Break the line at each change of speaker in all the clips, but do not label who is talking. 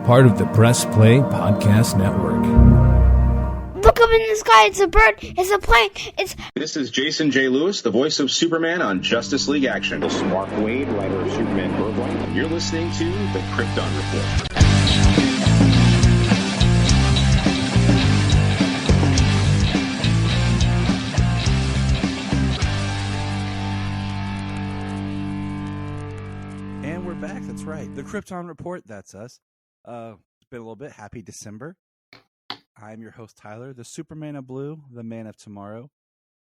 part of the Press Play Podcast Network.
Look up in the sky, it's a bird, it's a plane,
This is Jason J. Lewis, the voice of Superman on Justice League Action.
This is Mark Waid, writer of Superman Birthright.
You're listening to the Krypton Report.
And we're back, that's right. The Krypton Report, that's us. It's been a little bit. Happy December. I'm your host, Tyler, the Superman of Blue, the Man of Tomorrow.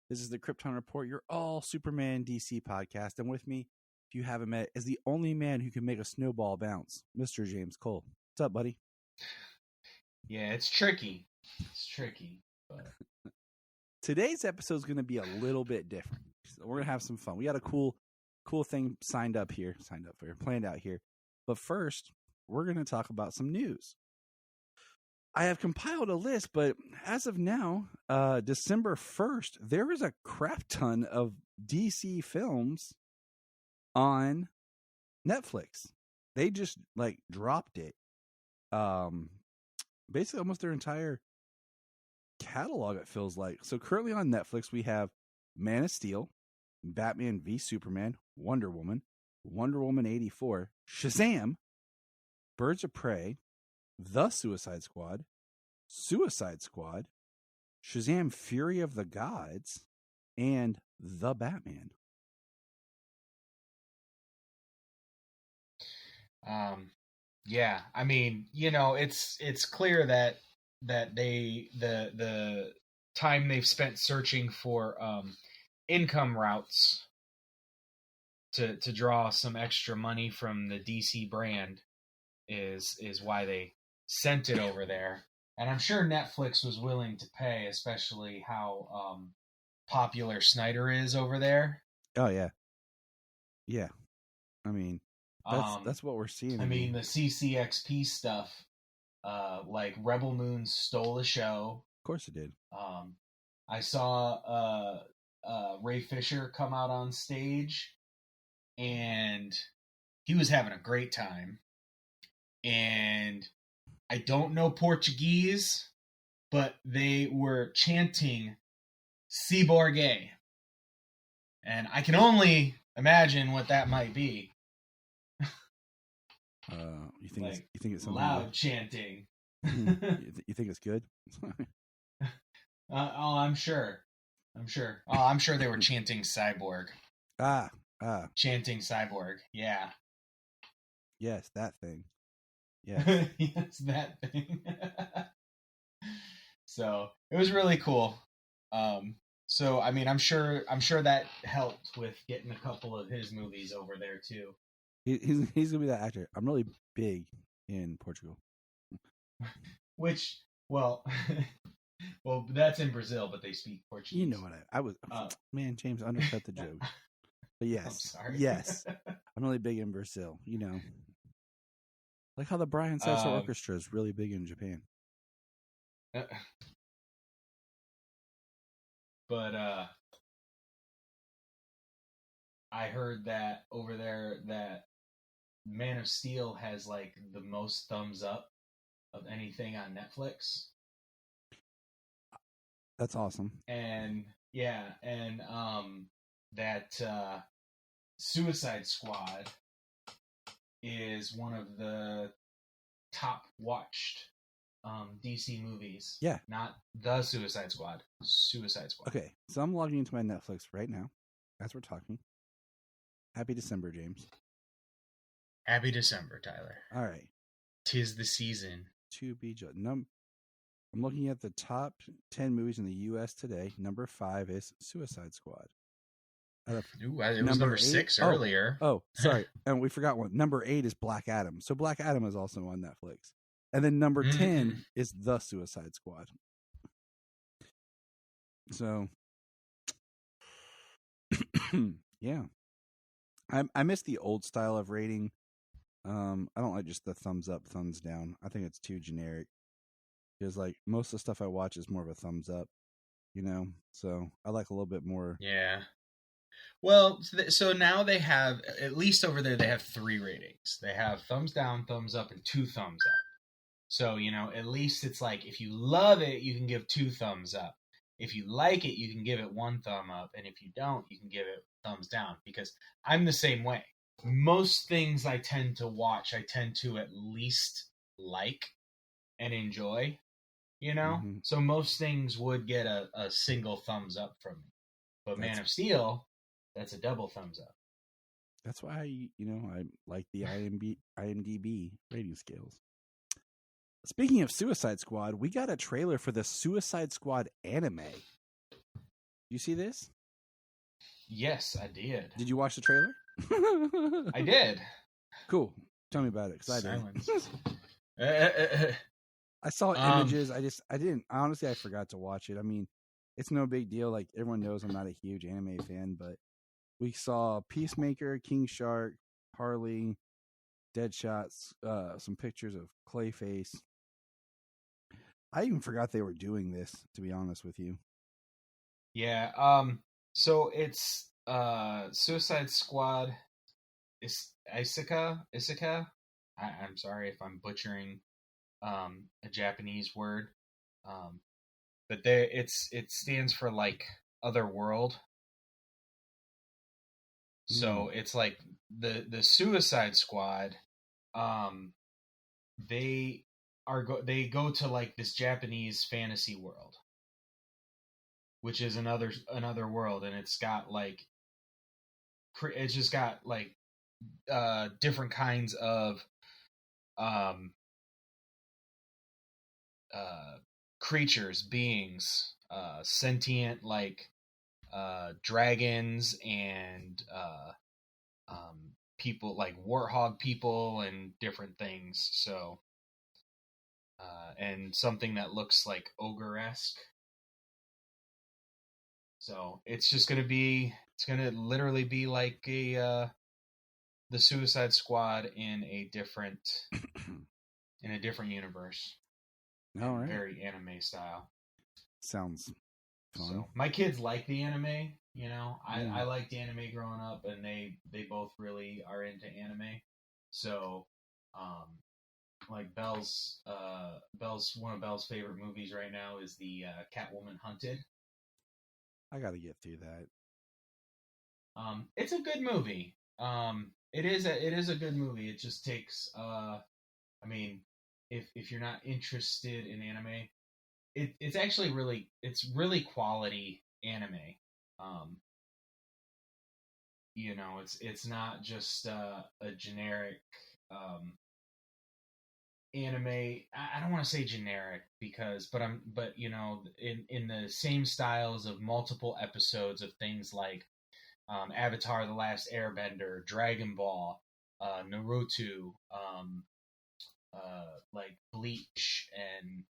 This is the Krypton Report, your all Superman DC podcast. And with me, if you haven't met, is the only man who can make a snowball bounce, Mr. James Cole. What's up, buddy?
Yeah, it's tricky. It's tricky. But
Today's episode is going to be a little bit different. So we're going to have some fun. We got a cool thing planned out here. But first, we're going to talk about some news. I have compiled a list, but as of now, December 1st, there is a crap ton of DC films on Netflix. They just dropped it. Basically almost their entire catalog, it feels like. So currently on Netflix, we have Man of Steel, Batman v Superman, Wonder Woman 84, Shazam, Birds of Prey, The Suicide Squad, Shazam Fury of the Gods, and The Batman.
yeah, I mean, it's clear that the time they've spent searching for income routes to draw some extra money from the DC brand is why they sent it over there. And I'm sure Netflix was willing to pay, especially how popular Snyder is over there.
Oh yeah. Yeah. I mean, that's what we're seeing.
I mean, the CCXP stuff, like Rebel Moon stole the show.
Of course it did.
I saw Ray Fisher come out on stage, and he was having a great time. And I don't know Portuguese, but they were chanting "Ciborgue," and I can only imagine what that might be.
You think it's something
loud chanting?
You think it's good?
I'm sure. Oh, I'm sure they were chanting Cyborg. Chanting Cyborg. Yeah.
Yes, that thing. Yeah.
Yes, that thing. So it was really cool. So I mean, I'm sure that helped with getting a couple of his movies over there too.
He's gonna be that actor. I'm really big in Portugal.
Which, well, that's in Brazil, but they speak Portuguese.
You know what I was? Man, James undercut the joke. But yes,
I'm sorry.
Yes, I'm really big in Brazil. Like how the Brian Setzer Orchestra is really big in Japan.
But I heard that over there that Man of Steel has the most thumbs up of anything on Netflix.
That's awesome.
And yeah, and that Suicide Squad is one of the top watched DC movies.
Yeah.
Not the Suicide Squad. Suicide Squad.
Okay, so I'm logging into my Netflix right now as we're talking. Happy December, James.
Happy December, Tyler.
All right.
'Tis the season.
To be judged. I'm looking at the top 10 movies in the U.S. today. Number 5 is Suicide Squad.
Ooh, it was number 6 earlier.
Oh, sorry. And we forgot one. Number 8 is Black Adam. So Black Adam is also on Netflix. And then number 10 is The Suicide Squad. So, yeah. I miss the old style of rating. I don't like just the thumbs up, thumbs down. I think it's too generic. Because most of the stuff I watch is more of a thumbs up, So I like a little bit more.
Yeah. Well, so now they have, at least over there, they have 3 ratings. They have thumbs down, thumbs up, and 2 thumbs up. So, at least it's like if you love it, you can give 2 thumbs up. If you like it, you can give it 1 thumb up. And if you don't, you can give it thumbs down, because I'm the same way. Most things I tend to watch, I tend to at least like and enjoy,
Mm-hmm.
So most things would get a single thumbs up from me. But Man of Steel, that's a double thumbs up.
That's why, I like the IMDb rating scales. Speaking of Suicide Squad, we got a trailer for the Suicide Squad anime. You see this?
Yes, I did.
Did you watch the trailer?
I did.
Cool. Tell me about it, because I didn't.
Silence.
I saw images. Honestly, I forgot to watch it. I mean, it's no big deal. Like, everyone knows I'm not a huge anime fan, but we saw Peacemaker, King Shark, Harley, Deadshot, some pictures of Clayface. I even forgot they were doing this, to be honest with you.
Yeah. So it's Suicide Squad. Isaka. I'm sorry if I'm butchering a Japanese word. But it stands for like other world. So it's like the Suicide Squad. They go to like this Japanese fantasy world, which is another world, and it's got like different kinds of creatures, beings, sentient, like dragons and people, like warthog people and different things. So and something that looks like ogre-esque. So it's gonna literally be like the Suicide Squad in a different universe.
All right.
Very anime style.
Sounds fun.
So my kids like the anime. I liked anime growing up, and they both really are into anime. So, like Belle's one of Belle's favorite movies right now is the Catwoman Hunted.
I got to get through that.
It's a good movie. It is a good movie. It just takes I mean, if you're not interested in anime, it's actually really quality anime. It's not just a generic anime. I don't want to say generic but in the same styles of multiple episodes of things like Avatar: The Last Airbender, Dragon Ball, Naruto, like Bleach, and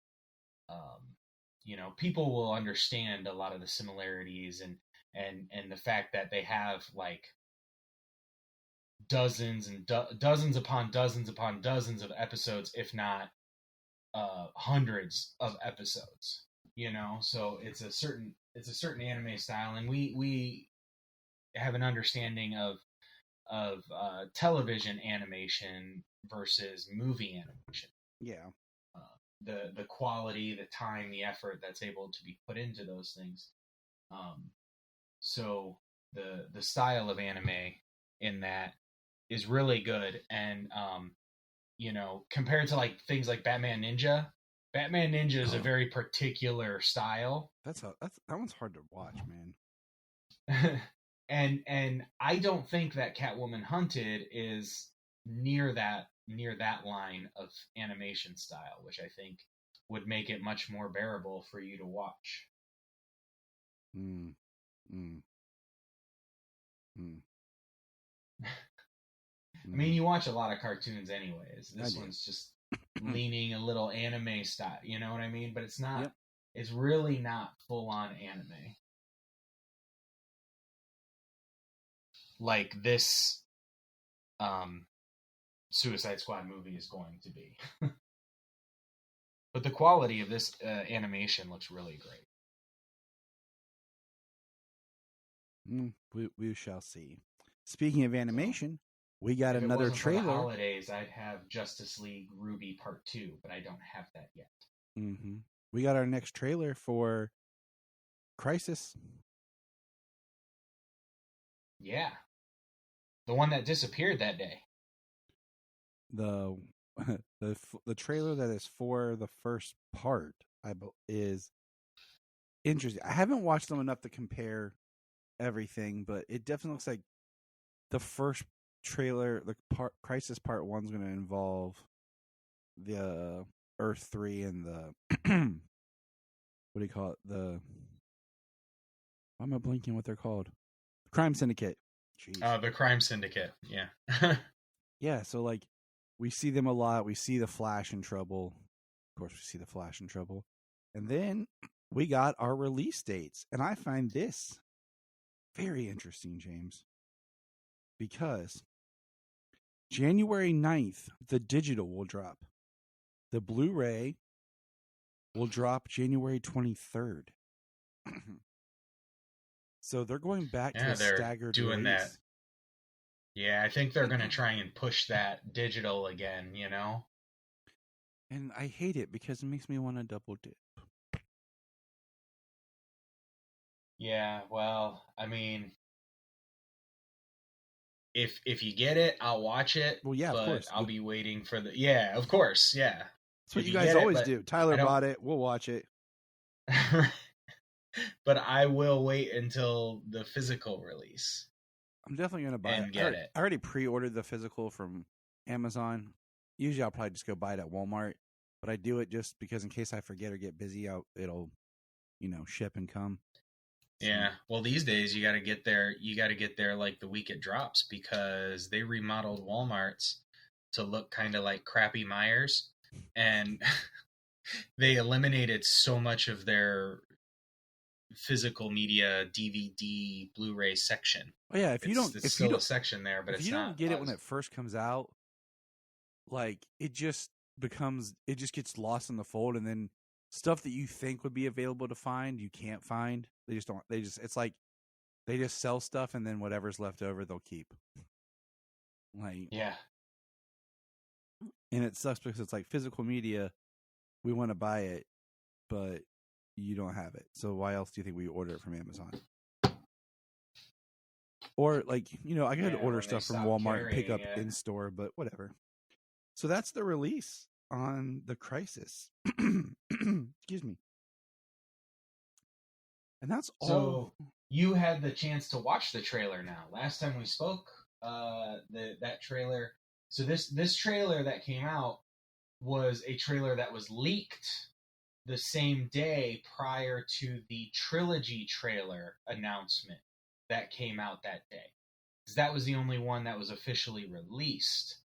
people will understand a lot of the similarities and the fact that they have like dozens and dozens upon dozens upon dozens of episodes, if not hundreds of episodes. So it's a certain anime style, and we have an understanding of television animation versus movie animation.
Yeah.
The quality, the time, the effort that's able to be put into those things. So the style of anime in that is really good, and compared to like things like Batman Ninja is a very particular style.
That one's hard to watch, man.
and I don't think that Catwoman Hunted is near that line of animation style, which I think would make it much more bearable for you to watch. I mean, you watch a lot of cartoons anyways. This one's just leaning a little anime style, you know what I mean? But it's not. Yep. It's really not full on anime like this Suicide Squad movie is going to be. But the quality of this animation looks really great.
We shall see. Speaking of animation, we got
If it
another
wasn't for the
trailer.
holidays, I'd have Justice League Ruby Part 2, but I don't have that yet.
Mm-hmm. We got our next trailer for Crisis.
Yeah. The one that disappeared that day.
The the trailer that is for the first part is interesting. I haven't watched them enough to compare everything, but it definitely looks like the first trailer, Crisis Part 1 is going to involve the Earth 3 and the what do you call it? Why am I blinking what they're called? Crime Syndicate. Jeez.
The Crime Syndicate. Yeah.
Yeah, so like we see them a lot. We see the Flash in trouble. Of course, we see the Flash in trouble. And then we got our release dates. And I find this very interesting, James, because January 9th, the digital will drop. The Blu-ray will drop January 23rd. So they're going back to a staggered
doing
release.
that. Yeah, I think they're going to try and push that digital again, you know?
And I hate it because it makes me want to double dip.
Yeah, well, I mean, if you get it, I'll watch it.
Well, yeah, of course.
I'll be waiting for the... Yeah, of course, yeah.
That's what you guys always do. Tyler bought it. We'll watch it.
But I will wait until the physical release.
I'm definitely going to buy it.
Get it.
I already pre-ordered the physical from Amazon. Usually I'll probably just go buy it at Walmart, but I do it just because in case I forget or get busy, it'll, ship and come. So.
Yeah. Well, these days you got to get there. You got to get there like the week it drops because they remodeled Walmarts to look kind of like crappy Myers, and they eliminated so much of their physical media DVD Blu-ray section.
Oh yeah,
it's still a section there, but
if you don't get it when it first comes out, like it just gets lost in the fold, and then stuff that you think would be available to find, you can't find. It's like they just sell stuff, and then whatever's left over they'll keep. Like,
yeah.
And it sucks because it's like physical media, we want to buy it, but you don't have it. So why else do you think we order it from Amazon? Or like, I could order stuff from Walmart and pick up in store, but whatever. So that's the release on the Crisis. Excuse me. And that's all.
So you had the chance to watch the trailer now. Last time we spoke, that trailer. So this trailer that came out was a trailer that was leaked the same day prior to the trilogy trailer announcement that came out that day. Because that was the only one that was officially released.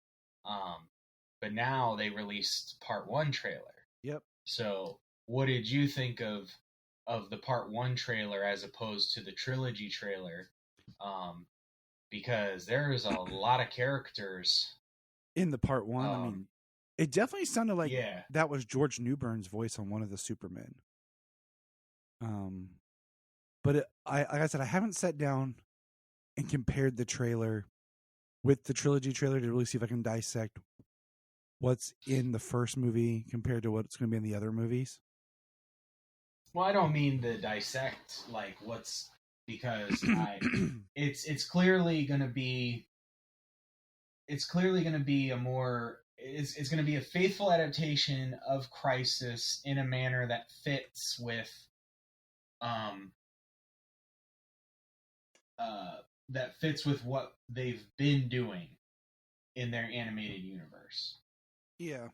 But now they released Part 1 trailer.
Yep.
So what did you think of the Part 1 trailer as opposed to the trilogy trailer? Because there's a lot of characters
in the Part 1. I mean, it definitely sounded like that was George Newbern's voice on one of the Supermen. But like I said, I haven't sat down and compared the trailer with the trilogy trailer to really see if I can dissect what's in the first movie compared to what's going to be in the other movies.
Well, I don't mean to dissect like what's, because it's clearly going to be a more it's going to be a faithful adaptation of Crisis in a manner that fits with what they've been doing in their animated universe.
Yeah.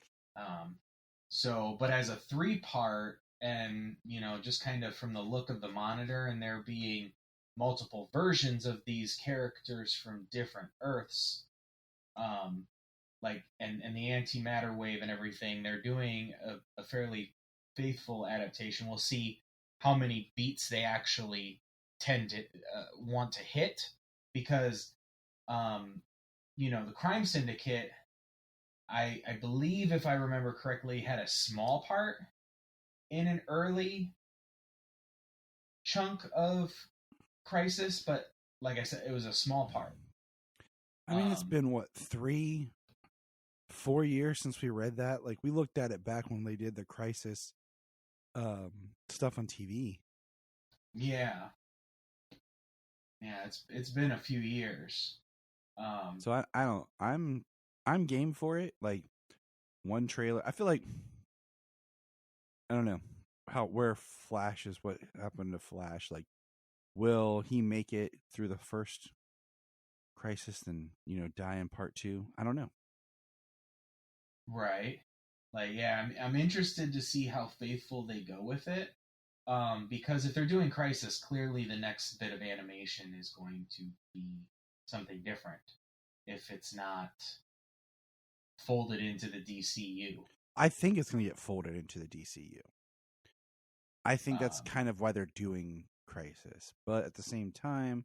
So, but as a 3-part, and just kind of from the look of the monitor, and there being multiple versions of these characters from different Earths, like and the antimatter wave and everything, they're doing a fairly faithful adaptation. We'll see how many beats they actually tend to want to hit, because the Crime Syndicate, I believe, if I remember correctly, had a small part in an early chunk of Crisis, but like I said, it was a small part.
I mean, it's been what 3-4 years since we read that. Like we looked at it back when they did the Crisis stuff on TV.
Yeah, it's been a few years.
So I'm game for it. Like one trailer, I feel like I don't know where Flash is. What happened to Flash? Like, will he make it through the first Crisis and die in part 2? I don't know.
Right. Like, yeah, I'm interested to see how faithful they go with it. Because if they're doing Crisis, clearly the next bit of animation is going to be something different. If it's not folded into the DCU.
I think it's going to get folded into the DCU. I think that's kind of why they're doing Crisis. But at the same time,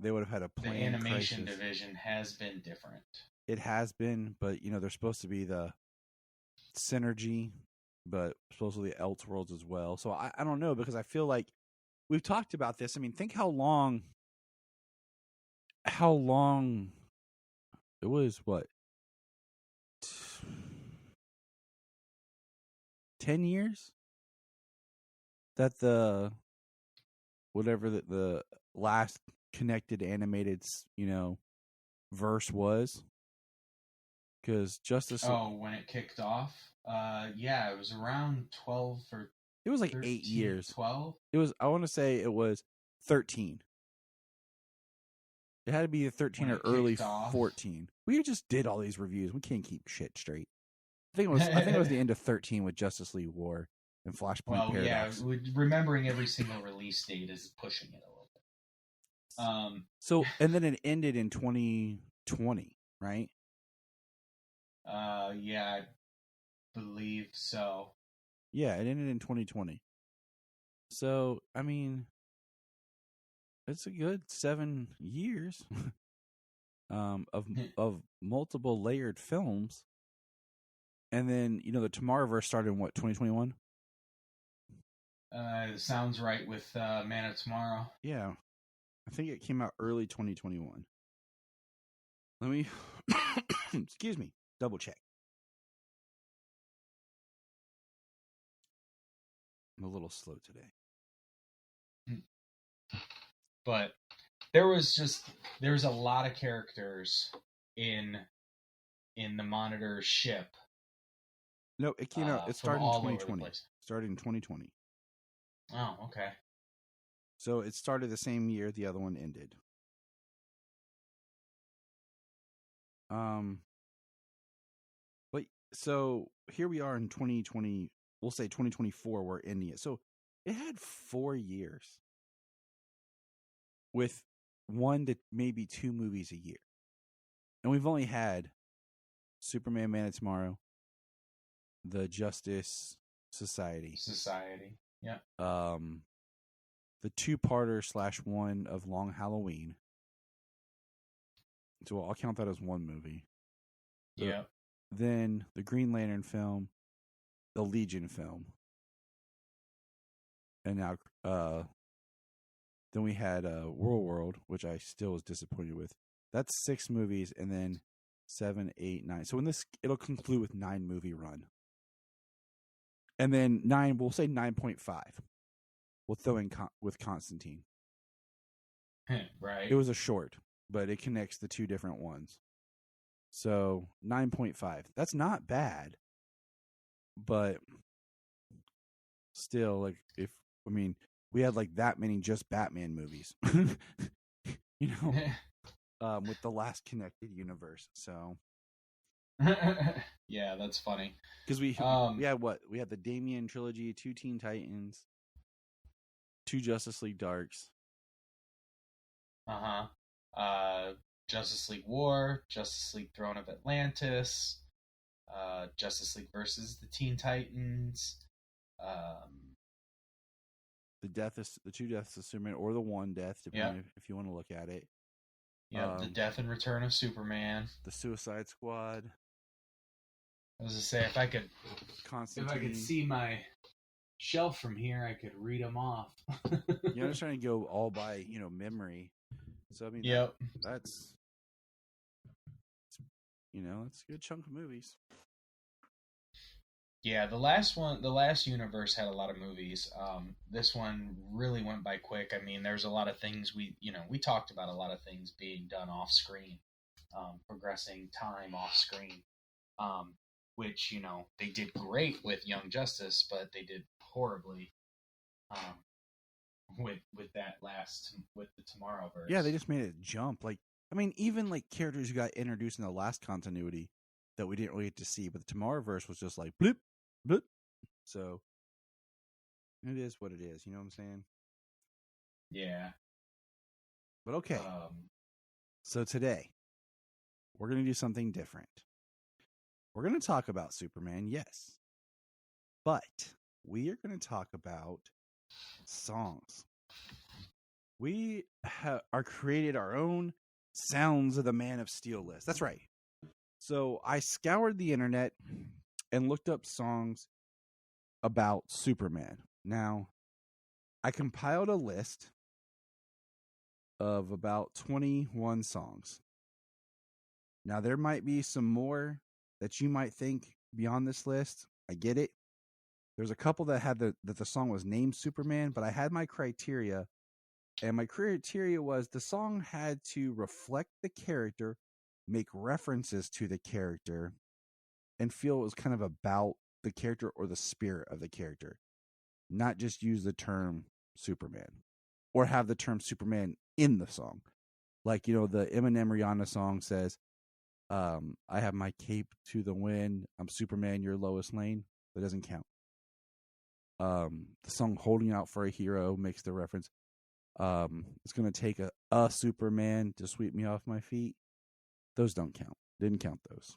they would have had a plan.
The animation division has been different.
It has been, but they're supposed to be the synergy, but supposedly Elseworlds as well. So I don't know, because I feel like we've talked about this. I mean, think how long it was, what, 10 years that the last connected animated verse was, because Justice.
When it kicked off, yeah, it was around 12 or.
It was like
13,
8 years.
12.
It was. I want to say it was 13. It had to be 13 or early 14. We just did all these reviews. We can't keep shit straight. I think it was the end of 13 with Justice League War and Flashpoint Paradox.
Yeah, remembering every single release date is pushing it a little bit.
So, and then it ended in 2020, right?
Yeah, I believe so.
Yeah, it ended in 2020. So, I mean, it's a good 7 years of multiple layered films. And then, the Tomorrowverse started in what, 2021?
Sounds right with Man of Tomorrow.
Yeah. I think it came out early 2021. Let me, excuse me, double check. I'm a little slow today.
But there was a lot of characters in the Monitor ship.
No, it came out. It started in 2020. Started in 2020.
Oh, okay.
So it started the same year the other one ended. But so here we are in 2020. We'll say 2024. We're ending it. So it had 4 years with 1 to maybe 2 movies a year, and we've only had Superman, Man of Tomorrow, the Justice Society,
yeah.
The 2-parter / 1 of Long Halloween. So I'll count that as 1 movie.
Yeah.
Then the Green Lantern film, the Legion film, and now then we had World, which I still was disappointed with. That's 6 movies, and then 7, 8, 9. So it'll conclude with 9 movie run. And then 9, we'll say 9.5. We'll throw in with Constantine.
Right.
It was a short, but it connects the 2 different ones. So 9.5. That's not bad. But still, we had like that many just Batman movies. With the last connected universe. So
yeah, that's funny.
Because we had what? We had the Damian trilogy, 2 Teen Titans, 2 Justice League Darks.
Justice League War, Justice League Throne of Atlantis, Justice League versus the Teen Titans,
the 2 deaths of Superman, or the 1 death, depending if you want to look at it.
Yeah, the death and return of Superman,
the Suicide Squad.
I was gonna say, if I could
Constantine.
see my shelf from here, I could read them off.
I'm just trying to go all by memory. So I mean,
yep.
That's it's a good chunk of movies.
Yeah, the last universe had a lot of movies. This one really went by quick. I mean, there's a lot of things we talked about a lot of things being done off screen, progressing time off screen, which they did great with Young Justice, but they did horribly with the Tomorrowverse.
Yeah, they just made it jump. Like, I mean, even like characters who got introduced in the last continuity that we didn't really get to see, but the Tomorrowverse was just like bloop, bloop. So it is what it is. You know what I'm saying?
Yeah.
But okay. So today we're going to do something different. We're going to talk about Superman, yes, but we are going to talk about songs. We are created our own Sounds of the Man of Steel list. That's right. So I scoured the internet and looked up songs about Superman. Now, I compiled a list of about 21 songs. Now, there might be some more that you might think beyond this list. I get it. There's a couple that had that the song was named Superman, but I had my criteria, and my criteria was the song had to reflect the character, make references to the character, and feel it was kind of about the character or the spirit of the character, not just use the term Superman or have the term Superman in the song. Like, the Eminem Rihanna song says, I have my cape to the wind, I'm Superman, you're Lois Lane. That doesn't count. The song Holding Out for a Hero makes the reference. It's going to take a Superman to sweep me off my feet. Those don't count. Didn't count those.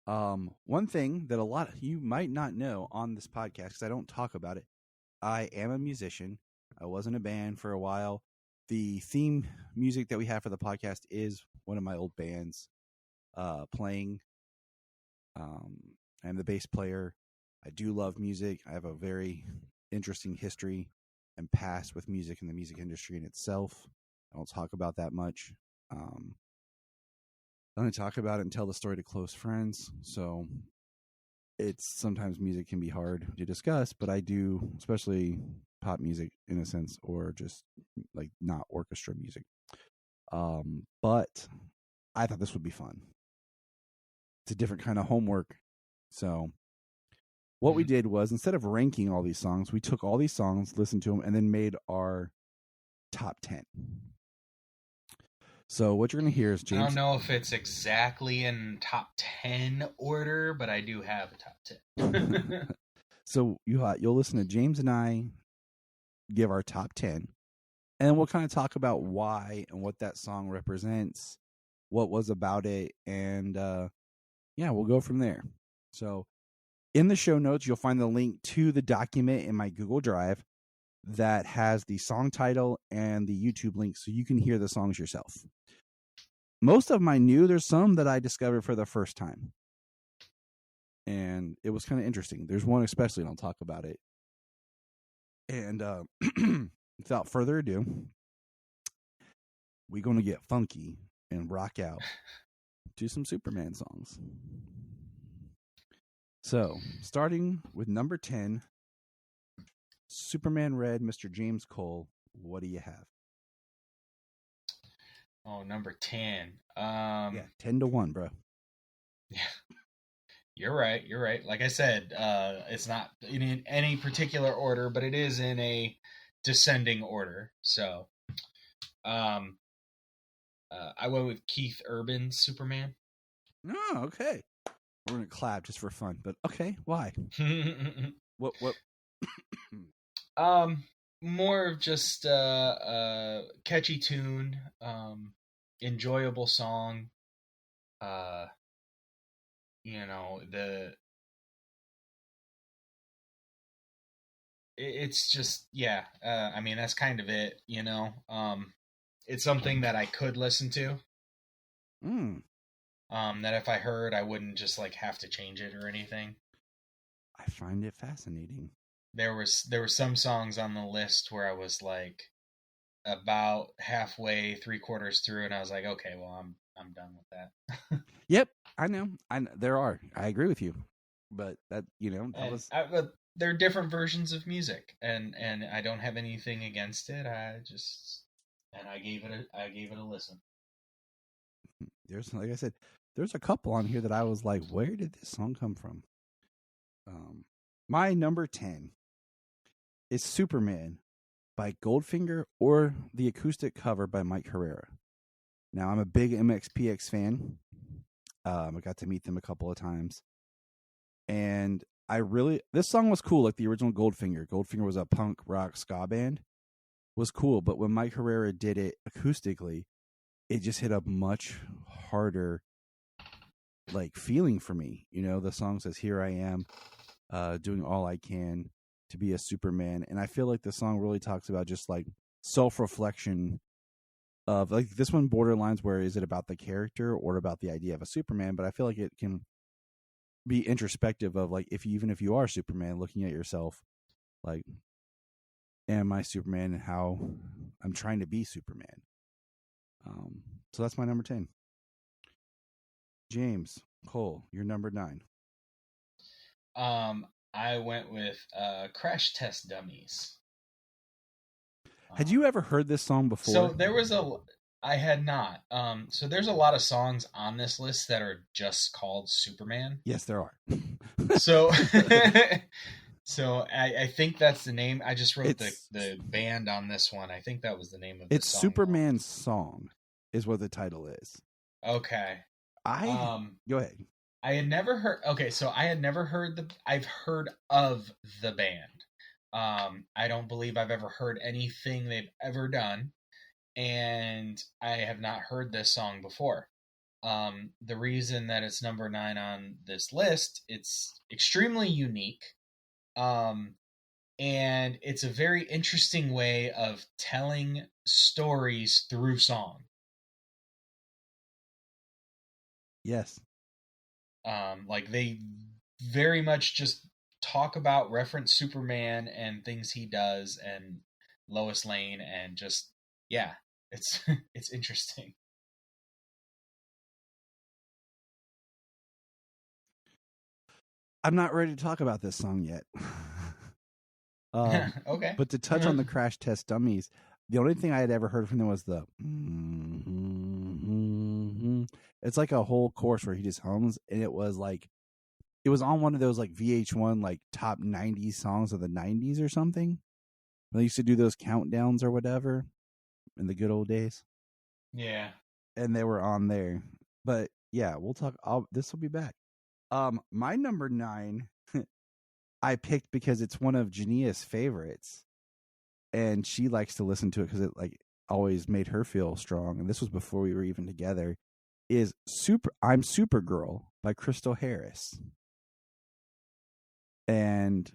One thing that a lot of you might not know on this podcast, because I don't talk about it, I am a musician. I was in a band for a while. The theme music that we have for the podcast is one of my old bands playing. I'm the bass player. I do love music. I have a very interesting history and past with music and the music industry in itself. I don't talk about that much. I only talk about it and tell the story to close friends. So it's sometimes music can be hard to discuss, but I do, especially pop music in a sense, or just like not orchestra music. But I thought this would be fun. It's a different kind of homework. So what we did was, instead of ranking all these songs, we took all these songs, listened to them, and then made our top 10. So what you're going to hear is James.
I don't know if it's exactly in top 10 order, but I do have a top 10.
So you'll listen to James and I give our top 10, and we'll kind of talk about why and what that song represents, what was about it, and we'll go from there. So in the show notes, you'll find the link to the document in my Google Drive that has the song title and the YouTube link, so you can hear the songs yourself. Most of them I knew. There's some that I discovered for the first time, and it was kind of interesting. There's one especially, and I'll talk about it. And without further ado, we're going to get funky and rock out to some Superman songs. So, starting with number 10, Superman Red, Mr. James Cole. What do you have?
Oh, number 10.
10-1, bro.
Yeah. You're right. Like I said, it's not in any particular order, but it is in a descending order. So, I went with Keith Urban's Superman.
Oh, okay. We're going to clap just for fun, but okay, why? What?
More of just catchy tune, enjoyable song. It's just, I mean, that's kind of it, it's something that I could listen to. That if I heard, I wouldn't just like have to change it or anything.
I find it fascinating.
There were some songs on the list where I was like about halfway, 3/4 through, and I was like, okay, well, I'm done with that.
Yep, I know. There are. I agree with you, but that
But they're different versions of music, and I don't have anything against it. I gave it a listen.
There's, like I said, there's a couple on here that I was like, where did this song come from? My number 10 is Superman by Goldfinger, or the acoustic cover by Mike Herrera. Now, I'm a big MXPX fan. I got to meet them a couple of times. And this song was cool, like the original Goldfinger. Goldfinger was a punk rock ska band. Was cool, but when Mike Herrera did it acoustically, it just hit a much harder like feeling for me. The song says, "Here I am, doing all I can to be a Superman," and I feel like the song really talks about just like self-reflection of like this one borderlines where is it about the character or about the idea of a Superman, but I feel like it can be introspective of like even if you are Superman, looking at yourself like, am I Superman, and how I'm trying to be Superman. So that's my number 10. James Cole, your number 9.
I went with Crash Test Dummies.
Had you ever heard this song before?
So I had not. So there's a lot of songs on this list that are just called Superman.
Yes, there are.
So so I think that's the name. I just wrote the band on this one. I think that was the name of the song.
It's Superman's Song is what the title is.
Okay.
Go ahead.
I had never heard. Okay, so I had never heard I've heard of the band. I don't believe I've ever heard anything they've ever done, and I have not heard this song before. The reason that it's number 9 on this list, it's extremely unique, and it's a very interesting way of telling stories through song.
Yes.
Like they very much just talk about, reference Superman and things he does and Lois Lane, and just, yeah, it's it's interesting.
I'm not ready to talk about this song yet.
Okay.
But to touch on the Crash Test Dummies, the only thing I had ever heard from them was the it's like a whole chorus where he just hums, and it was on one of those like VH1 like top 90 songs of the 90s or something. They used to do those countdowns or whatever in the good old days.
Yeah.
And they were on there. But yeah, we'll talk. This will be back. My number 9 I picked because it's one of Jania's favorites, and she likes to listen to it because it like always made her feel strong. And this was before we were even together. Is I'm Supergirl by Crystal Harris. And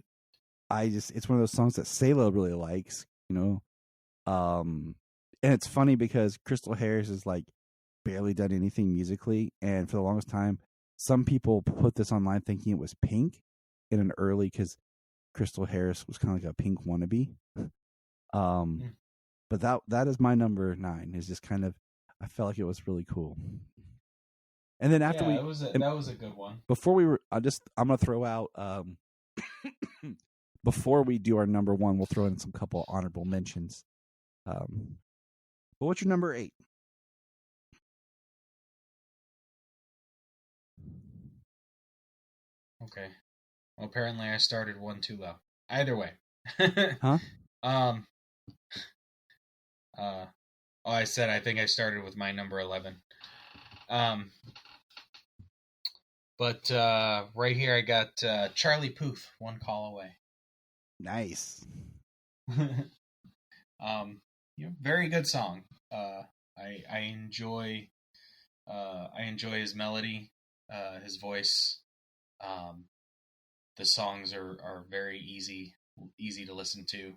it's one of those songs that Sayla really likes, and it's funny because Crystal Harris is like barely done anything musically, and for the longest time some people put this online thinking it was Pink in an early, because Crystal Harris was kind of like a Pink wannabe. But that is my number 9, is just kind of, I felt like it was really cool. And then after that
was a good one.
Before I'm gonna throw out before we do our number 1, we'll throw in some couple honorable mentions. But what's your number 8?
Okay. Well, apparently I started one too low. Either way.
Huh?
I said I think I started with my number 11. But right here I got Charlie Puth, One Call Away.
Nice.
Very good song. I enjoy his melody, his voice. The songs are very easy to listen to.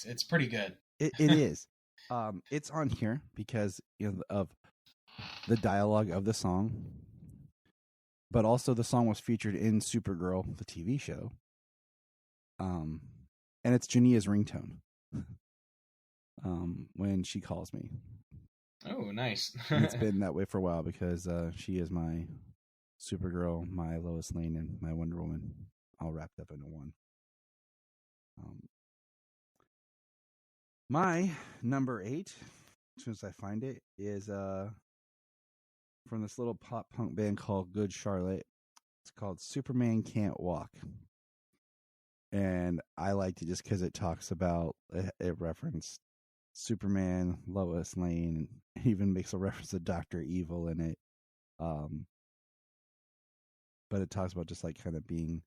It's pretty good.
It is. It's on here because of the dialogue of the song, but also the song was featured in Supergirl, the TV show. And it's Jania's ringtone. when she calls me.
Oh, nice.
And it's been that way for a while because she is my Supergirl, my Lois Lane, and my Wonder Woman, all wrapped up into one. My number 8, as soon as I find it, is from this little pop punk band called Good Charlotte. It's called Superman Can't Walk. And I liked it just because it talks about, it referenced Superman, Lois Lane, and even makes a reference to Dr. Evil in it. But it talks about just like kind of being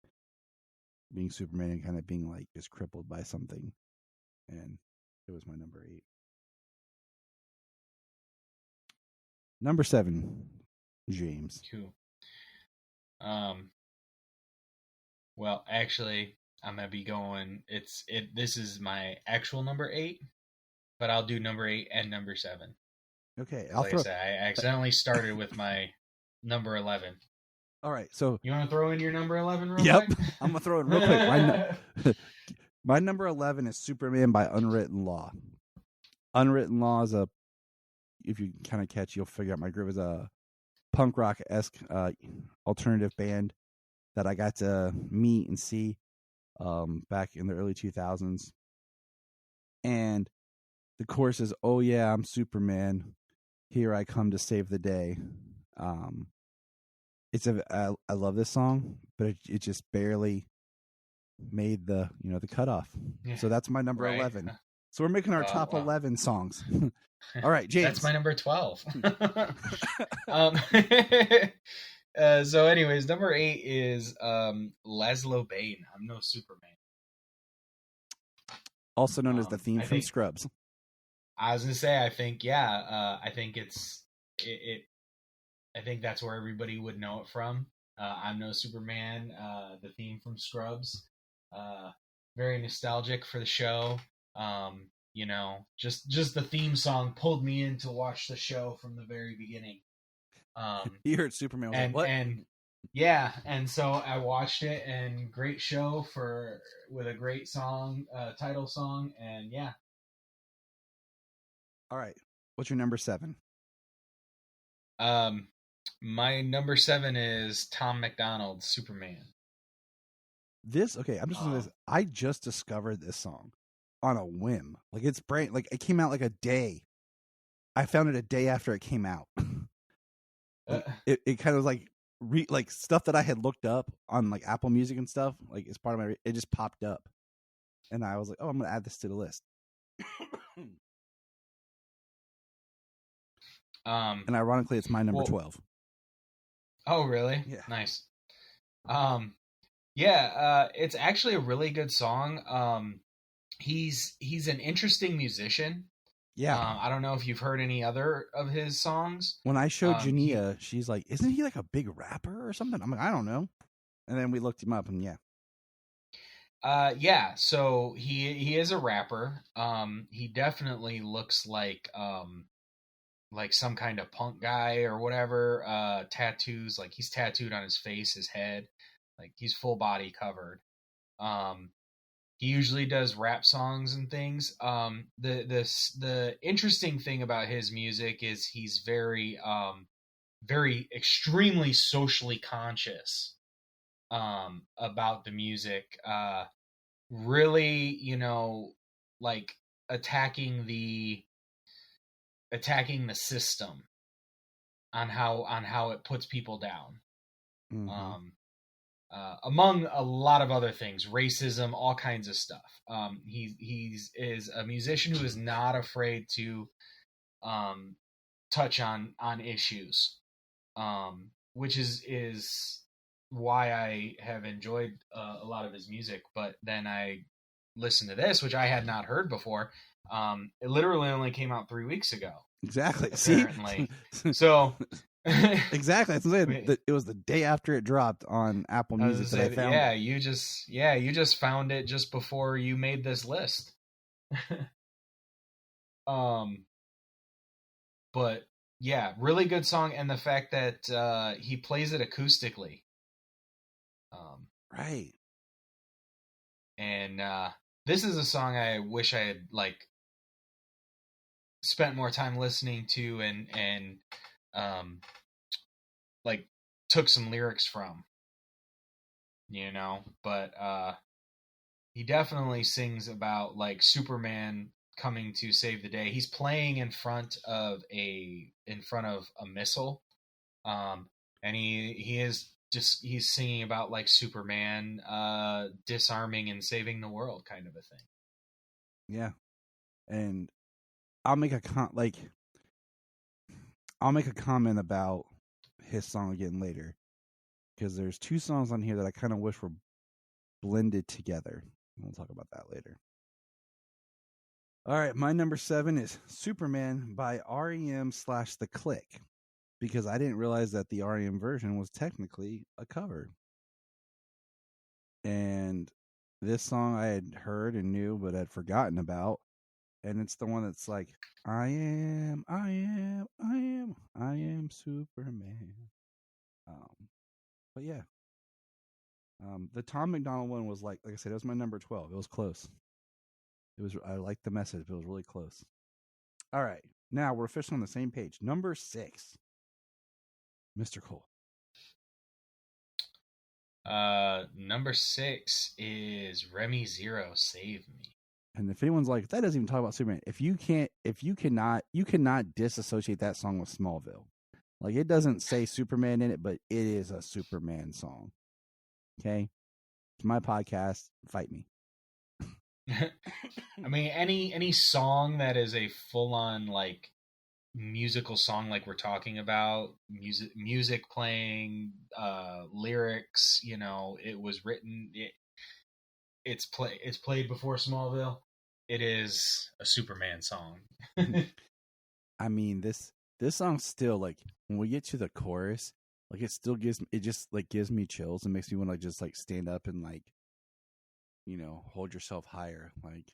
Superman and kind of being like just crippled by something. And it was my number 8. Number 7, James.
Cool. Well, actually, I'm gonna be going. This is my actual number 8, but I'll do number 8 and number 7.
Okay,
I said, I accidentally started with my number 11.
All right, so
you want to throw in your number 11 real
yep,
quick?
I'm gonna throw it real quick. My number 11 is Superman by Unwritten Law. Unwritten Law is if you kind of catch, you'll figure out my groove, is a punk rock-esque alternative band that I got to meet and see back in the early 2000s. And the chorus is, "Oh yeah, I'm Superman. Here I come to save the day." I love this song, but it just barely made the cutoff. Yeah. So that's my number 11. So we're making our top 11 songs. All right, James.
That's my number 12. So anyways, number 8 is Laszlo Bane, I'm No Superman.
Also known as the theme from Scrubs.
I was gonna say, I think I think that's where everybody would know it from. I'm No Superman, the theme from Scrubs. Very nostalgic for the show. Just the theme song pulled me in to watch the show from the very beginning.
You heard Superman, was like, what?
And so I watched it, and great show with a great song, title song, and yeah.
All right, what's your number 7?
My number 7 is Tom MacDonald's Superman.
I'm just listening to this. I just discovered this song on a whim. Like it's brand, like it came out like a day. I found it a day after it came out. It kind of like like stuff that I had looked up on like Apple Music and stuff. Like it's part of my. It just popped up, and I was like, "Oh, I'm gonna add this to the list." And ironically, it's my number 12.
Oh, really?
Yeah.
Nice. It's actually a really good song. He's an interesting musician.
Yeah.
I don't know if you've heard any other of his songs.
When I showed Jania, she's like, "Isn't he like a big rapper or something?" I'm like, "I don't know." And then we looked him up, and yeah.
So he is a rapper. He definitely looks like some kind of punk guy or whatever. Tattoos, like he's tattooed on his face, his head, like he's full body covered. He usually does rap songs and things. The interesting thing about his music is he's very extremely socially conscious about the music. Really, like attacking the system on how it puts people down.
Mm-hmm.
Among a lot of other things, racism, all kinds of stuff. He is a musician who is not afraid to touch on issues, which is why I have enjoyed a lot of his music. But then I listened to this, which I had not heard before. It literally only came out 3 weeks ago.
Exactly.
Apparently.
See?
So
exactly. That's what I'm saying. It was the day after it dropped on Apple Music that I found.
Yeah, you just found it just before you made this list. But yeah, really good song, and the fact that he plays it acoustically.
Right.
And this is a song I wish I had like spent more time listening to and like took some lyrics from, but he definitely sings about like Superman coming to save the day. He's playing in front of a missile, and he's singing about like Superman disarming and saving the world, kind of a thing.
Yeah, and I'll make a comment about his song again later, because there's two songs on here that I kind of wish were blended together. We'll talk about that later. All right, my number 7 is Superman by REM / The Click, because I didn't realize that the REM version was technically a cover. And this song I had heard and knew, but had forgotten about. And it's the one that's like, I am Superman. But yeah. The Tom McDonald one was like I said, it was my number 12. It was close. I liked the message, but it was really close. All right. Now we're officially on the same page. Number 6. Mr. Cole.
Number 6 is Remy Zero, Save Me.
And if anyone's like, that doesn't even talk about Superman. You cannot disassociate that song with Smallville. Like, it doesn't say Superman in it, but it is a Superman song. Okay? It's my podcast. Fight me.
I mean, any song that is a full-on like musical song, like we're talking about, music playing, lyrics, it was written, it's played before Smallville. It is a Superman song.
I mean, this song still, like, when we get to the chorus, like, it still gives me chills and makes me want to just like stand up and like, hold yourself higher. Like,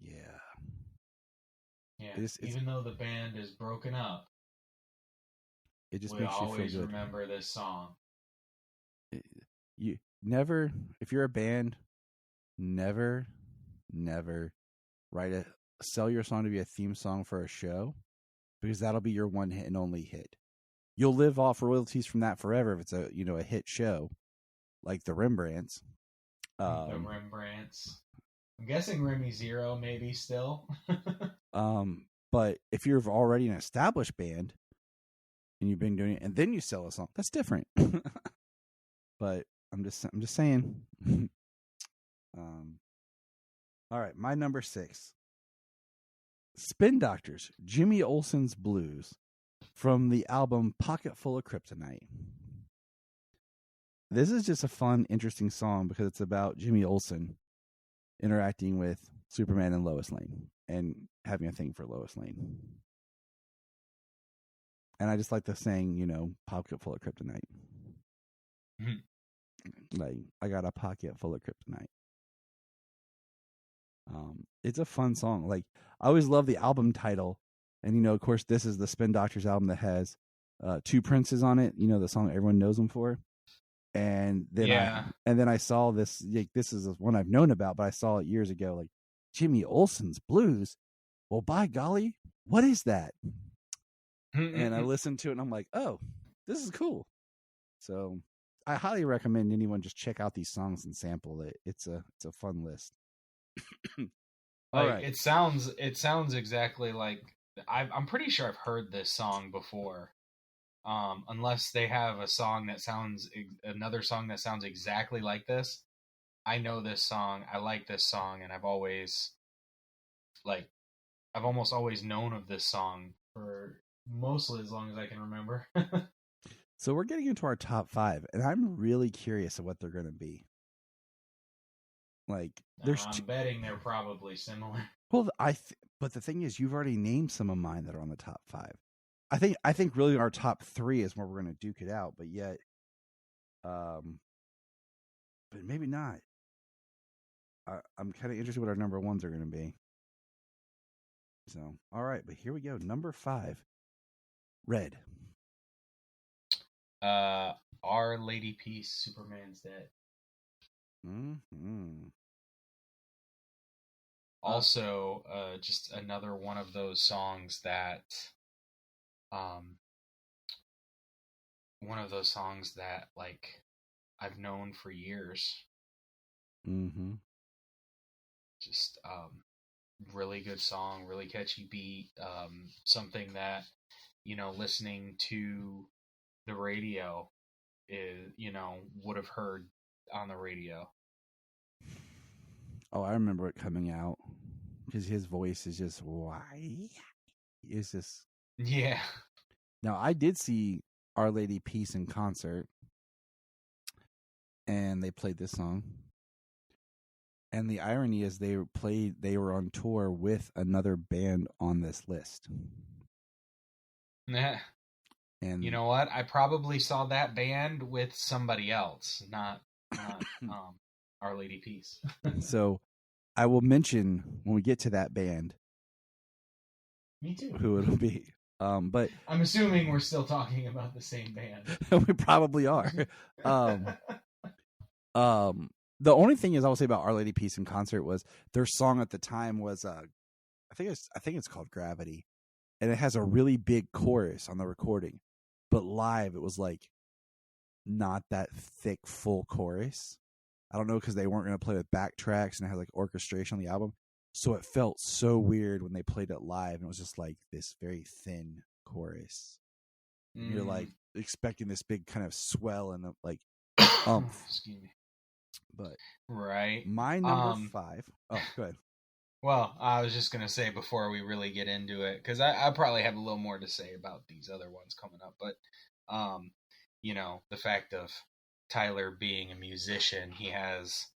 yeah.
Yeah. Even though the band is broken up,
it just
we
makes you feel
always
good.
remember this song.
You never, if you're a band, never sell your song to be a theme song for a show, because that'll be your one hit and only hit. You'll live off royalties from that forever if it's a hit show, like the Rembrandts.
The Rembrandts. I'm guessing Remy Zero maybe still.
But if you're already an established band and you've been doing it, and then you sell a song, that's different. But I'm just saying. All right, my number 6. Spin Doctors, Jimmy Olsen's Blues, from the album Pocket Full of Kryptonite. This is just a fun, interesting song because it's about Jimmy Olsen interacting with Superman and Lois Lane and having a thing for Lois Lane. And I just like the saying, pocket full of kryptonite. Mm-hmm. Like, I got a pocket full of kryptonite. It's a fun song. Like, I always love the album title. And, of course, this is the Spin Doctors album that has 2 Princes on it. The song everyone knows them for. And then I saw this. Like, this is one I've known about, but I saw it years ago. Like, Jimmy Olsen's Blues. Well, by golly, what is that? And I listened to it, and I'm like, oh, this is cool. So I highly recommend anyone just check out these songs and sample it. It's a fun list. All right.
It sounds exactly like I'm pretty sure I've heard this song before. Unless they have another song that sounds exactly like this. I know this song. I like this song, and I've almost always known of this song for mostly as long as I can remember.
So we're getting into our top 5, and I'm really curious of what they're going to be. Like,
I'm betting they're probably similar.
Well, but the thing is, you've already named some of mine that are on the top 5. I think really our top 3 is where we're going to duke it out, but yet, but maybe not. I'm kind of interested what our number 1s are going to be. So, all right, but here we go. Number 5, Red.
Our Lady Peace, Superman's Dead.
Mm-hmm.
Also, just another one of those songs that, like I've known for years.
Mm-hmm.
Just really good song, really catchy beat. Something that, listening to the radio is, would have heard on the radio.
Oh, I remember it coming out because his voice is just why. It's just
Yeah.
Now I did see Our Lady Peace in concert, and they played this song. And the irony is they were on tour with another band on this list.
Yeah.
And
you know what? I probably saw that band with somebody else, not Our Lady Peace.
So I will mention when we get to that band.
Me too.
Who it'll be. But
I'm assuming we're still talking about the same band.
We probably are. The only thing is I will say about Our Lady Peace in concert was their song at the time was I think it's called Gravity, and it has a really big chorus on the recording, but live it was like not that thick full chorus. I don't know because they weren't going to play with backtracks and it had like orchestration on the album, so it felt so weird when they played it live, and it was just like this very thin chorus. You're like expecting this big kind of swell and like
Excuse me.
But
right,
my number 5. Oh, go ahead.
Well, I was just gonna say before we really get into it, because I probably have a little more to say about these other ones coming up, but the fact of Tyler being a musician, he has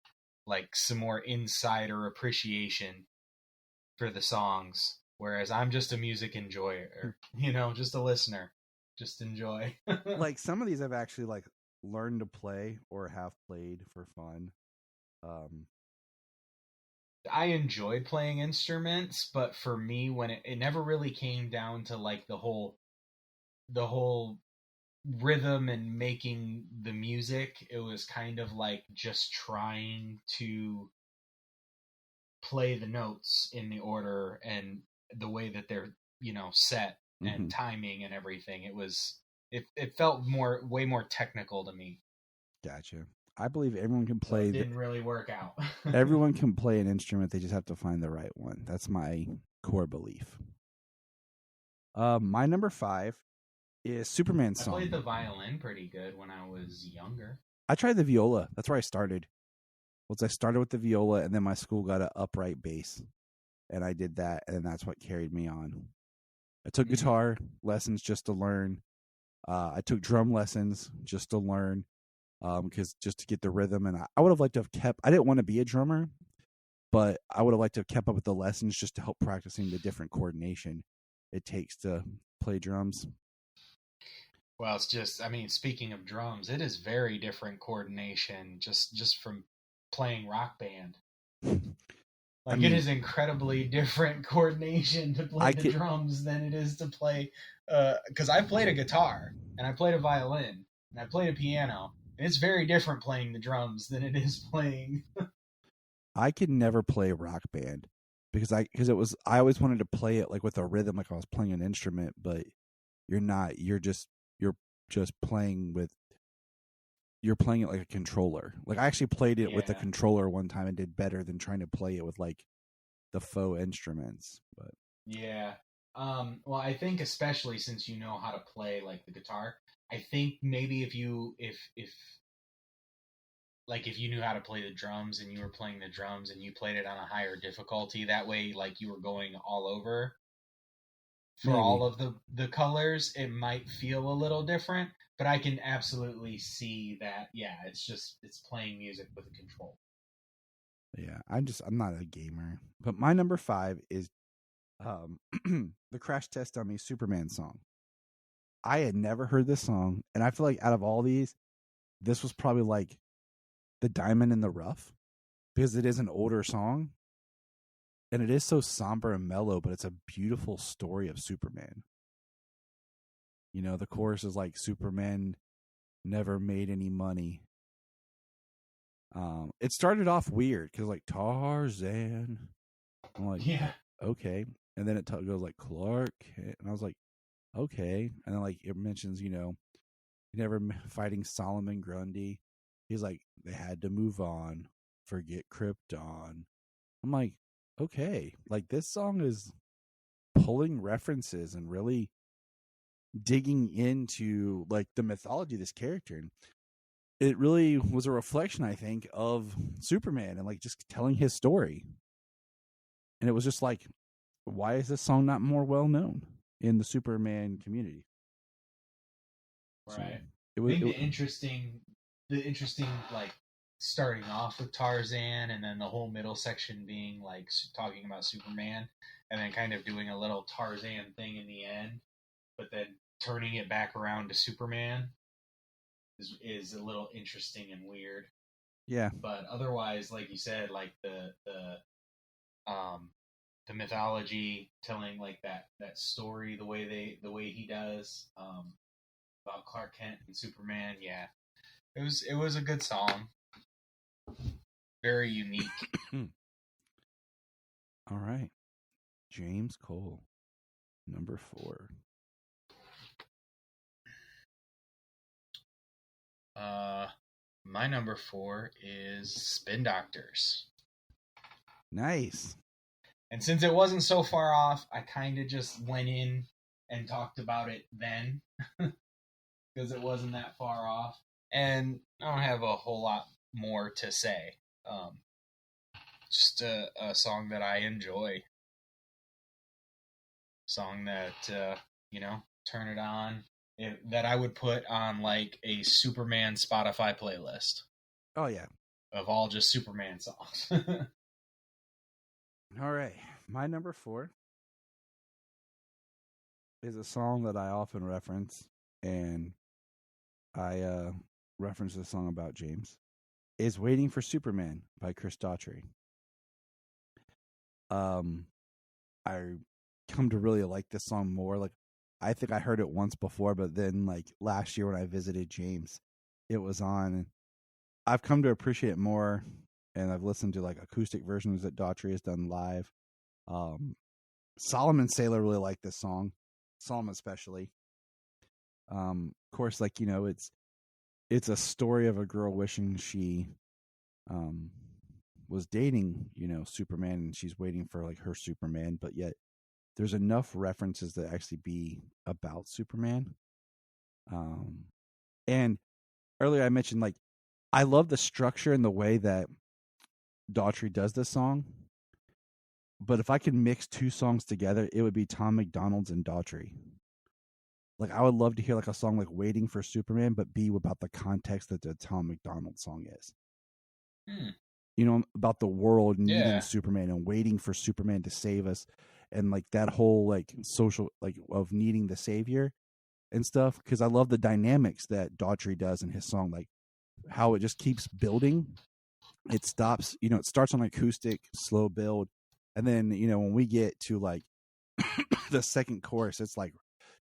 like some more insider appreciation for the songs, whereas I'm just a music enjoyer, just a listener, just enjoy.
Like some of these I've actually like learned to play or have played for fun.
I enjoyed playing instruments, but for me, when it never really came down to like the whole rhythm and making the music, it was kind of like just trying to play the notes in the order and the way that they're set and timing and everything. It felt way more technical to me.
Gotcha. I believe everyone can play.
So it didn't really work out.
Everyone can play an instrument. They just have to find the right one. That's my core belief. My number 5 is Superman's song.
I played the violin pretty good when I was younger. I
tried the viola. That's where I started. I started with the viola, and then my school got an upright bass, and I did that, and that's what carried me on. I took guitar lessons just to learn. I took drum lessons just to learn, because just to get the rhythm. And I would have liked to have kept. I didn't want to be a drummer, but I would have liked to have kept up with the lessons just to help practicing the different coordination it takes to play drums.
Well, it's just, speaking of drums, it is very different coordination just from playing Rock Band. It is incredibly different coordination to play the drums than it is to play, because I played a guitar, and I played a violin, and I played a piano, and it's very different playing the drums than it is playing.
I could never play Rock Band because I always wanted to play it like with a rhythm, like I was playing an instrument, but you're not. You're just playing with. You're playing it like a controller. Like I actually played it with a controller one time and did better than trying to play it with like the faux instruments. But
yeah, well, I think especially since you know how to play like the guitar, I think maybe if you knew how to play the drums and you were playing the drums and you played it on a higher difficulty, that way like you were going all over for all of the colors, it might feel a little different. But I can absolutely see that, it's playing music with a control.
Yeah, I'm not a gamer. But my number 5 is the Crash Test Dummies Superman song. I had never heard this song, and I feel like out of all these, this was probably like the diamond in the rough, because it is an older song, and it is so somber and mellow, but it's a beautiful story of Superman. The chorus is like Superman never made any money. It started off weird because like Tarzan, I'm like,
Yeah.
okay. And then it goes like Clark, and I was like, okay. And then like it mentions, never fighting Solomon Grundy. He's like, they had to move on, forget Krypton. I'm like, okay, like this song is pulling references and really digging into like the mythology of this character. And it really was a reflection, I think, of Superman and like just telling his story. And it was just like, why is this song not more well known in the Superman community?
Right.
So
I think the interesting like starting off with Tarzan and then the whole middle section being like talking about Superman and then kind of doing a little Tarzan thing in the end, but then turning it back around to Superman is a little interesting and weird.
Yeah.
But otherwise, like you said, like the mythology telling like that story the way he does about Clark Kent and Superman, yeah. It was a good song. Very unique.
All right. James Cole, number 4.
My number 4 is Spin Doctors.
Nice.
And since it wasn't so far off, I kind of just went in and talked about it then because it wasn't that far off. And I don't have a whole lot more to say. Just a song that I enjoy. Song that, turn it on. That I would put on like a Superman Spotify playlist.
Oh, yeah.
Of all just Superman songs.
All right. My number 4 is a song that I often reference, and I reference the song about James. Is Waiting for Superman by Chris Daughtry. I come to really like this song more. Like, I think I heard it once before, but then like last year when I visited James, it was on. And I've come to appreciate it more, and I've listened to like acoustic versions that Daughtry has done live. Solomon Sailor really liked this song. Solomon especially. Of course, like, it's a story of a girl wishing she was dating, Superman, and she's waiting for like her Superman, but yet there's enough references that actually be about Superman. And earlier I mentioned, like, I love the structure and the way that Daughtry does this song. But if I could mix 2 songs together, it would be Tom McDonald's and Daughtry. Like, I would love to hear like a song like Waiting for Superman, but be about the context that the Tom McDonald song is. About the world needing Superman and waiting for Superman to save us, and like that whole like social like of needing the savior and stuff. Because I love the dynamics that Daughtry does in his song, like how it just keeps building. It stops, it starts on acoustic, slow build, and then when we get to like the second chorus, it's like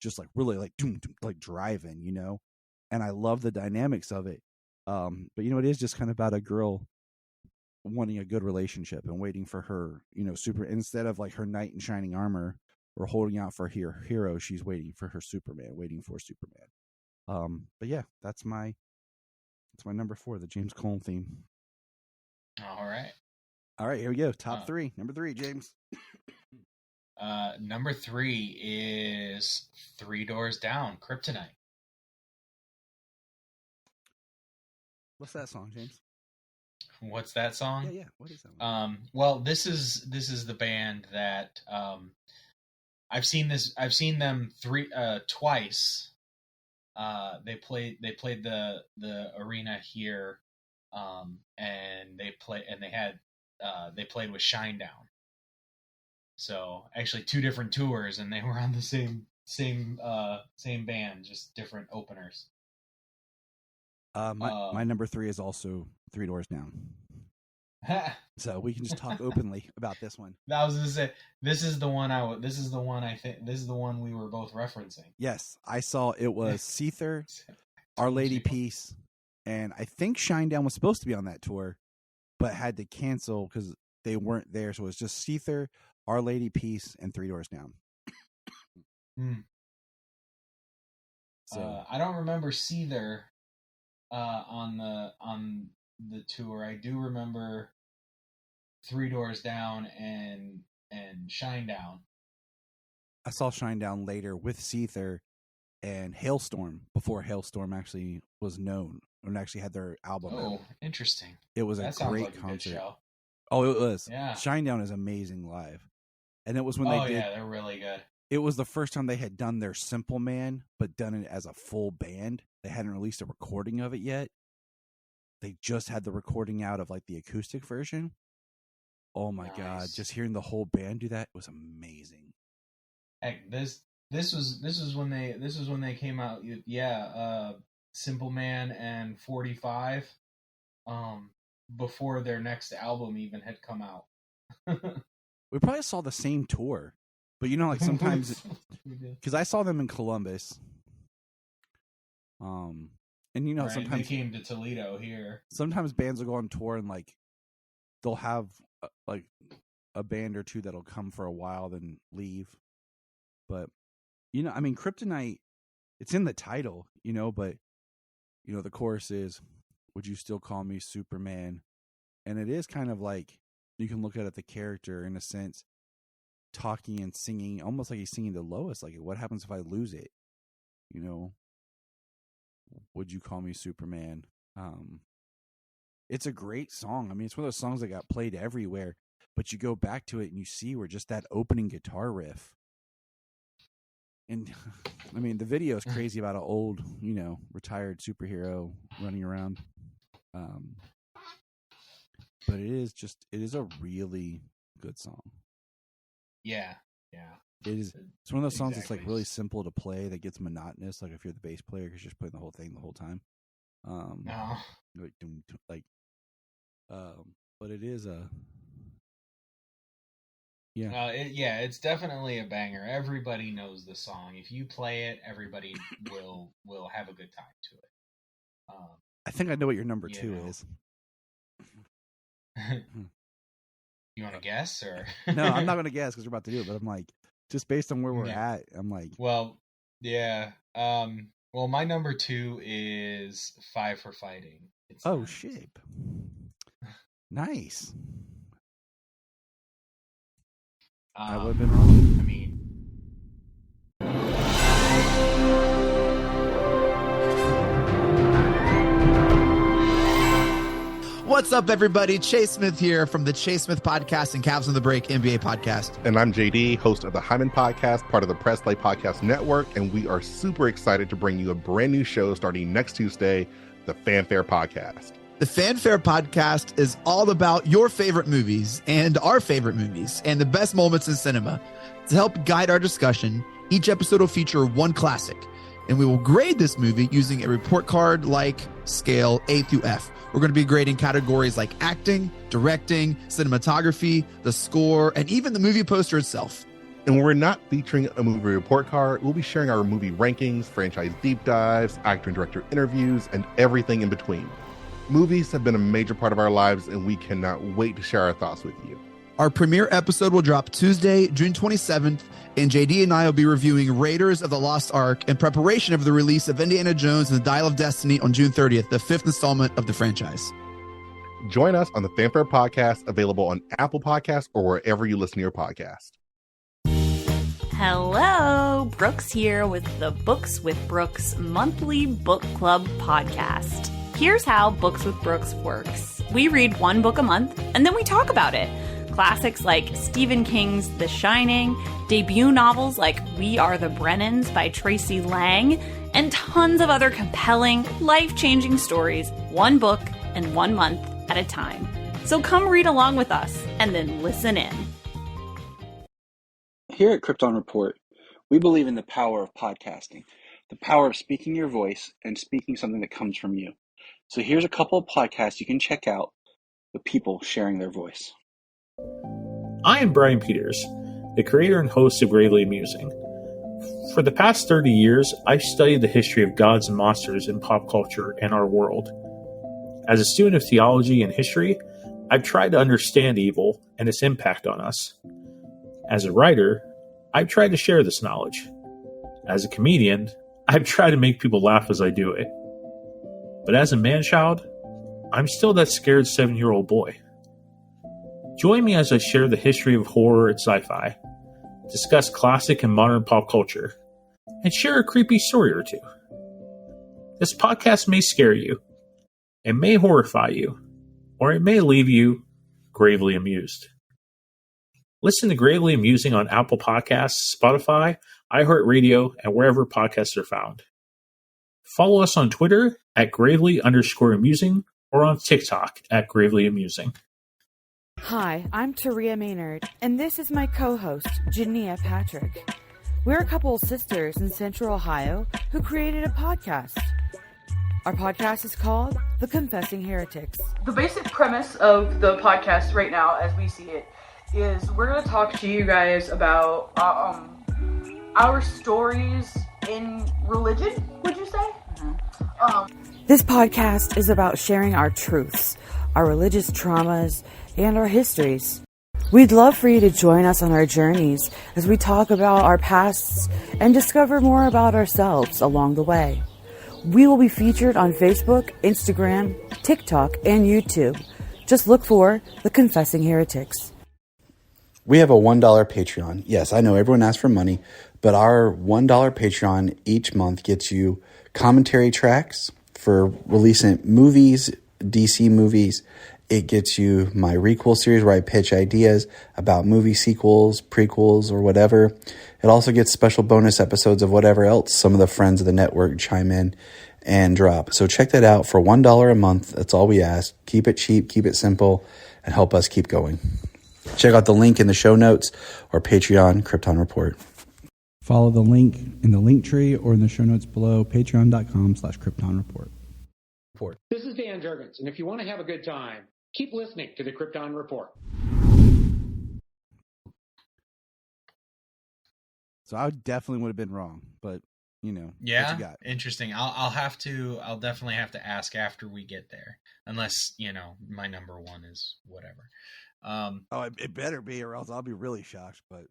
just like really like doom, doom, like driving, and I love the dynamics of it. But it is just kind of about a girl wanting a good relationship and waiting for her, super, instead of like her knight in shining armor or holding out for her hero, she's waiting for her Superman, waiting for Superman. But yeah, that's my number 4, the James Cole theme.
All
right, here we go. Top 3. Number 3, James.
Number 3 is 3 Doors Down, Kryptonite.
What's that song, James?
What's that song?
Yeah. What is that one?
Well, this is the band that I've seen them twice. They played the arena here, and they played with Shinedown. So actually 2 different tours, and they were on the same band, just different openers.
My number 3 is also 3 Doors Down. So we can just talk openly about this one.
I was gonna say this is the one we were both referencing.
Yes, I saw it was Seether, Our Lady Peace, and I think Shinedown was supposed to be on that tour, but had to cancel because they weren't there. So it was just Seether, Our Lady Peace, and Three Doors Down.
So I don't remember Seether on the tour. I do remember Three Doors Down and Shinedown.
I saw Shinedown later with Seether and Hailstorm before Hailstorm actually was known and actually had their album.
Oh, interesting.
It was
that
a great
like
concert.
A good show.
Oh, it was.
Yeah.
Shinedown is amazing live. And it was when
they're really good.
It was the first time they had done their Simple Man, but done it as a full band. They hadn't released a recording of it yet. They just had the recording out of like the acoustic version. Oh my God. Just hearing the whole band do that was amazing.
Heck, this was when they came out. Simple Man and 45, before their next album even had come out.
We probably saw the same tour, but like sometimes, because I saw them in Columbus, and
right,
sometimes
they came to Toledo here.
Sometimes bands will go on tour and like they'll have like a band or two that'll come for a while then leave. But Kryptonite, it's in the title, but the chorus is, "Would you still call me Superman?" And it is kind of like, you can look at it, the character in a sense, talking and singing, almost like he's singing to Lois, like, what happens if I lose it? Would you call me Superman? It's a great song. I mean, it's one of those songs that got played everywhere, but you go back to it and you see where just that opening guitar riff. And I mean, the video is crazy about an old, retired superhero running around. But it is a really good song.
Yeah.
It is. It's one of those songs that's like really simple to play that gets monotonous. Like if you're the bass player, because you're just playing the whole thing the whole time. But it is a. Yeah.
It's definitely a banger. Everybody knows the song. If you play it, everybody will have a good time to it.
I think I know what your number 2 is.
You want to guess or?
No, I'm not going to guess because we're about to do it. But I'm like, just based on where we're at, I'm like.
Well, yeah. Well, my number 2 is Five for Fighting.
Shit. Nice. I would have been wrong.
I mean,
what's up, everybody? Chase Smith here from the Chase Smith Podcast and Cavs on the Break NBA Podcast.
And I'm JD, host of the Hyman Podcast, part of the Press Play Podcast Network, and we are super excited to bring you a brand new show starting next Tuesday, the Fanfare Podcast.
The Fanfare Podcast is all about your favorite movies and our favorite movies and the best moments in cinema. To help guide our discussion, each episode will feature one classic, and we will grade this movie using a report card-like scale A through F. We're going to be grading categories like acting, directing, cinematography, the score, and even the movie poster itself.
And when we're not featuring a movie report card, we'll be sharing our movie rankings, franchise deep dives, actor and director interviews, and everything in between. Movies have been a major part of our lives, and we cannot wait to share our thoughts with you.
Our premiere episode will drop Tuesday, June 27th, and JD and I will be reviewing Raiders of the Lost Ark in preparation of the release of Indiana Jones and the Dial of Destiny on June 30th, the 5th installment of the franchise.
Join us on the Fanfare Podcast, available on Apple Podcasts or wherever you listen to your podcast.
Hello, Brooks here with the Books with Brooks monthly book club podcast. Here's how Books with Brooks works. We read one book a month, and then we talk about it. Classics like Stephen King's The Shining, debut novels like We Are the Brennans by Tracy Lang, and tons of other compelling, life-changing stories, one book and 1 month at a time. So come read along with us, and then listen in.
Here at Krypton Report, we believe in the power of podcasting, the power of speaking your voice and speaking something that comes from you. So here's a couple of podcasts you can check out with people sharing their voice.
I am Brian Peters, the creator and host of Gravely Amusing. For the past 30 years, I've studied the history of gods and monsters in pop culture and our world. As a student of theology and history, I've tried to understand evil and its impact on us. As a writer, I've tried to share this knowledge. As a comedian, I've tried to make people laugh as I do it. But as a man-child, I'm still that scared 7-year-old boy. Join me as I share the history of horror and sci-fi, discuss classic and modern pop culture, and share a creepy story or two. This podcast may scare you, it may horrify you, or it may leave you gravely amused. Listen to Gravely Amusing on Apple Podcasts, Spotify, iHeartRadio, and wherever podcasts are found. Follow us on Twitter at Gravely_Amusing or on TikTok at Gravely Amusing.
Hi, I'm Taria Maynard, and this is my co-host, Jania Patrick. We're a couple of sisters in Central Ohio who created a podcast. Our podcast is called The Confessing Heretics.
The basic premise of the podcast right now, as we see it, is we're going to talk to you guys about our stories in religion, would you say?
This podcast is about sharing our truths, our religious traumas, and our histories. We'd love for you to join us on our journeys as we talk about our pasts and discover more about ourselves along the way. We will be featured on Facebook, Instagram, TikTok, and YouTube. Just look for The Confessing Heretics.
We have a $1 Patreon. Yes, I know everyone asks for money, but our $1 Patreon each month gets you commentary tracks for releasing movies, DC movies. It gets you my Requel series where I pitch ideas about movie sequels, prequels, or whatever. It also gets special bonus episodes of whatever else some of the friends of the network chime in and drop. So check that out for $1 a month. That's all we ask. Keep it cheap, keep it simple, and help us keep going. Check out the link in the show notes or Patreon Krypton Report.
Follow the link in the link tree or in the show notes below, patreon.com/Krypton Report.
This is Dan Jurgens, and if you want to have a good time, keep listening to the Krypton Report.
So I definitely would have been wrong, but you know,
yeah,
what you got?
Interesting. I'll definitely have to ask after we get there, unless my number one is whatever.
It better be, or else I'll be really shocked. But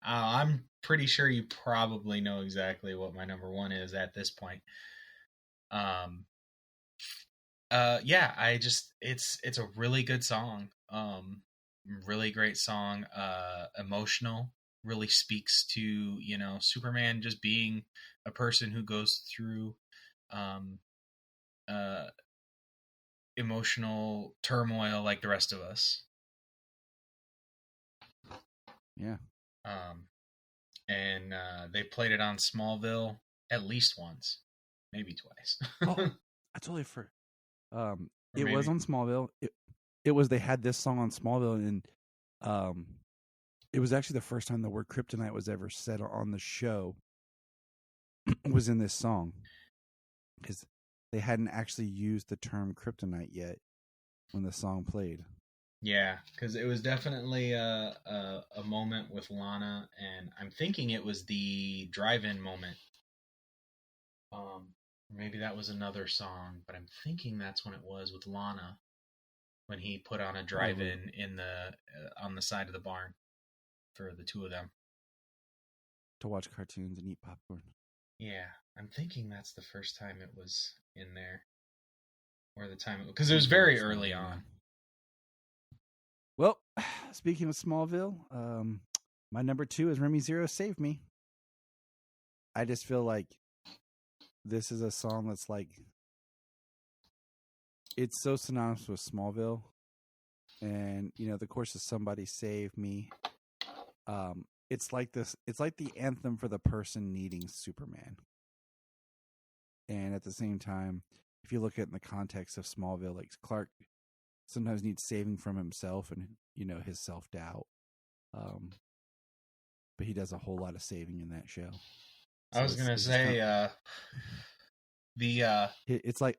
I'm pretty sure you probably know exactly what my number one is at this point. It's a really good song. Really great song. Emotional. Really speaks to Superman just being a person who goes through emotional turmoil like the rest of us.
Yeah.
And they played it on Smallville at least once, maybe twice.
I totally forgot. It was on Smallville. It was, they had this song on Smallville, and it was actually the first time the word kryptonite was ever said on the show. Was in this song, because they hadn't actually used the term kryptonite yet when the song played.
Yeah, because it was definitely a moment with Lana, and I'm thinking it was the drive-in moment. Maybe that was another song, but I'm thinking that's when it was with Lana, when he put on a drive-in on the side of the barn for the two of them
to watch cartoons and eat popcorn.
Yeah, I'm thinking that's the first time it was in there, or the time because it was very early on.
Well, speaking of Smallville, my number 2 is Remy Zero, Save Me. I just feel like this is a song that's like, it's so synonymous with Smallville. And, the chorus is Somebody Save Me. It's like this, it's like the anthem for the person needing Superman. And at the same time, if you look at it in the context of Smallville, like Clark sometimes needs saving from himself and his self-doubt, but he does a whole lot of saving in that show.
I was gonna say
it's like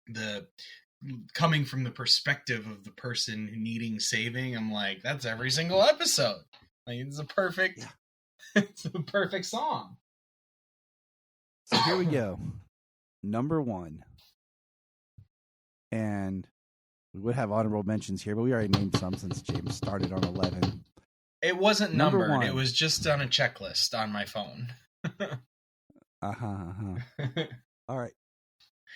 the coming from the perspective of the person needing saving. I'm like, that's every single episode. Like, it's a perfect song.
So here we go. Number 1. And we would have honorable mentions here, but we already named some since James started on 11.
It wasn't
Number
numbered.
one.
It was just on a checklist on my phone.
All right.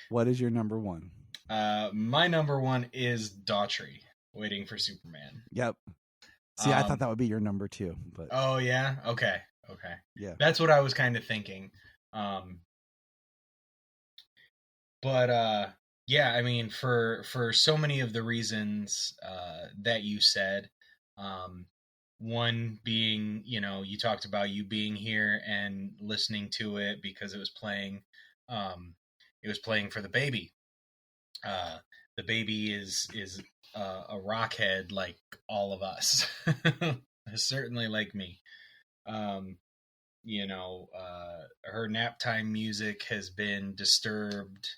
What is your number one?
My number one is Daughtry, Waiting for Superman.
Yep. See, I thought that would be your number two, but
Oh yeah. Okay.
yeah.
That's what I was kind of thinking. But yeah, I mean, for so many of the reasons that you said, one being, you talked about you being here and listening to it because it was playing. It was playing for the baby. The baby is a rockhead like all of us, certainly like me. Her nap time music has been disturbed.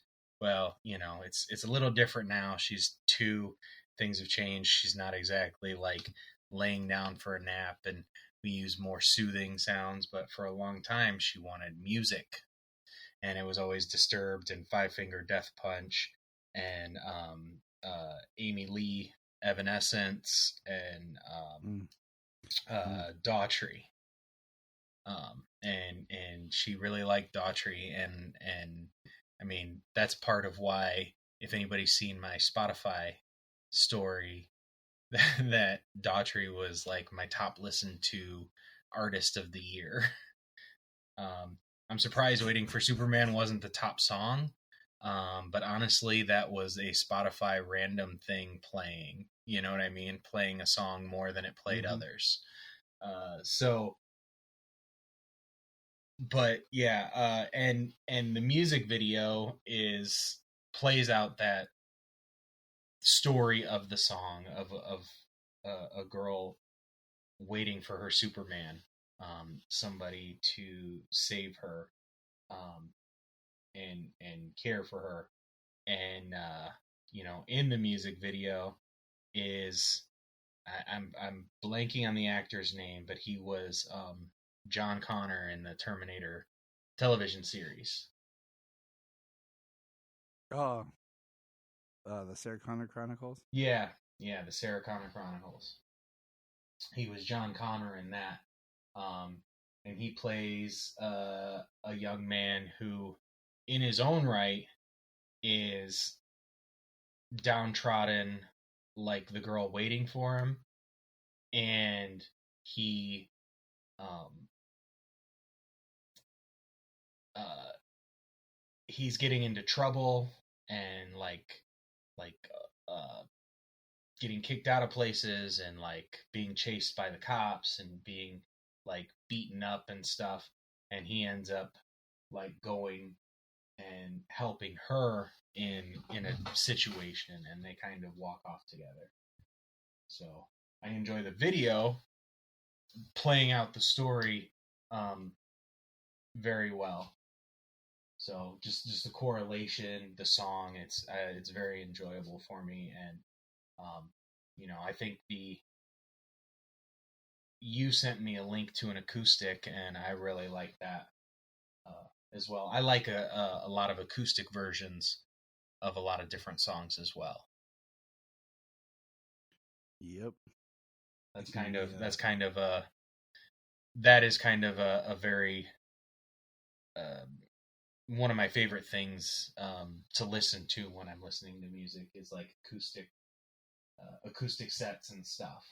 Well, it's a little different now. She's 2. Things have changed. She's not exactly like laying down for a nap, and we use more soothing sounds. But for a long time, she wanted music, and it was always Disturbed and Five Finger Death Punch and Amy Lee, Evanescence, and Daughtry. And she really liked Daughtry, and I mean, that's part of why, if anybody's seen my Spotify story, that Daughtry was like my top listened to artist of the year. I'm surprised Waiting for Superman wasn't the top song, but honestly, that was a Spotify random thing playing. You know what I mean? Playing a song more than it played others. But yeah, and the music video plays out that story of the song of a girl waiting for her Superman, somebody to save her, and care for her. And in the music video is I'm blanking on the actor's name, but he was John Connor in the Terminator television series.
Oh, the Sarah Connor Chronicles?
Yeah, the Sarah Connor Chronicles. He was John Connor in that. And he plays a young man who, in his own right, is downtrodden like the girl waiting for him. And he he's getting into trouble and getting kicked out of places and like being chased by the cops and being like beaten up and stuff, and he ends up like going and helping her in a situation, and they kind of walk off together. So I enjoy the video playing out the story very well. So just the correlation, the song, it's very enjoyable for me. And I think you sent me a link to an acoustic, and I really like that as well. I like a lot of acoustic versions of a lot of different songs as well.
Yep.
That is kind of a very one of my favorite things to listen to when I'm listening to music is like acoustic sets and stuff.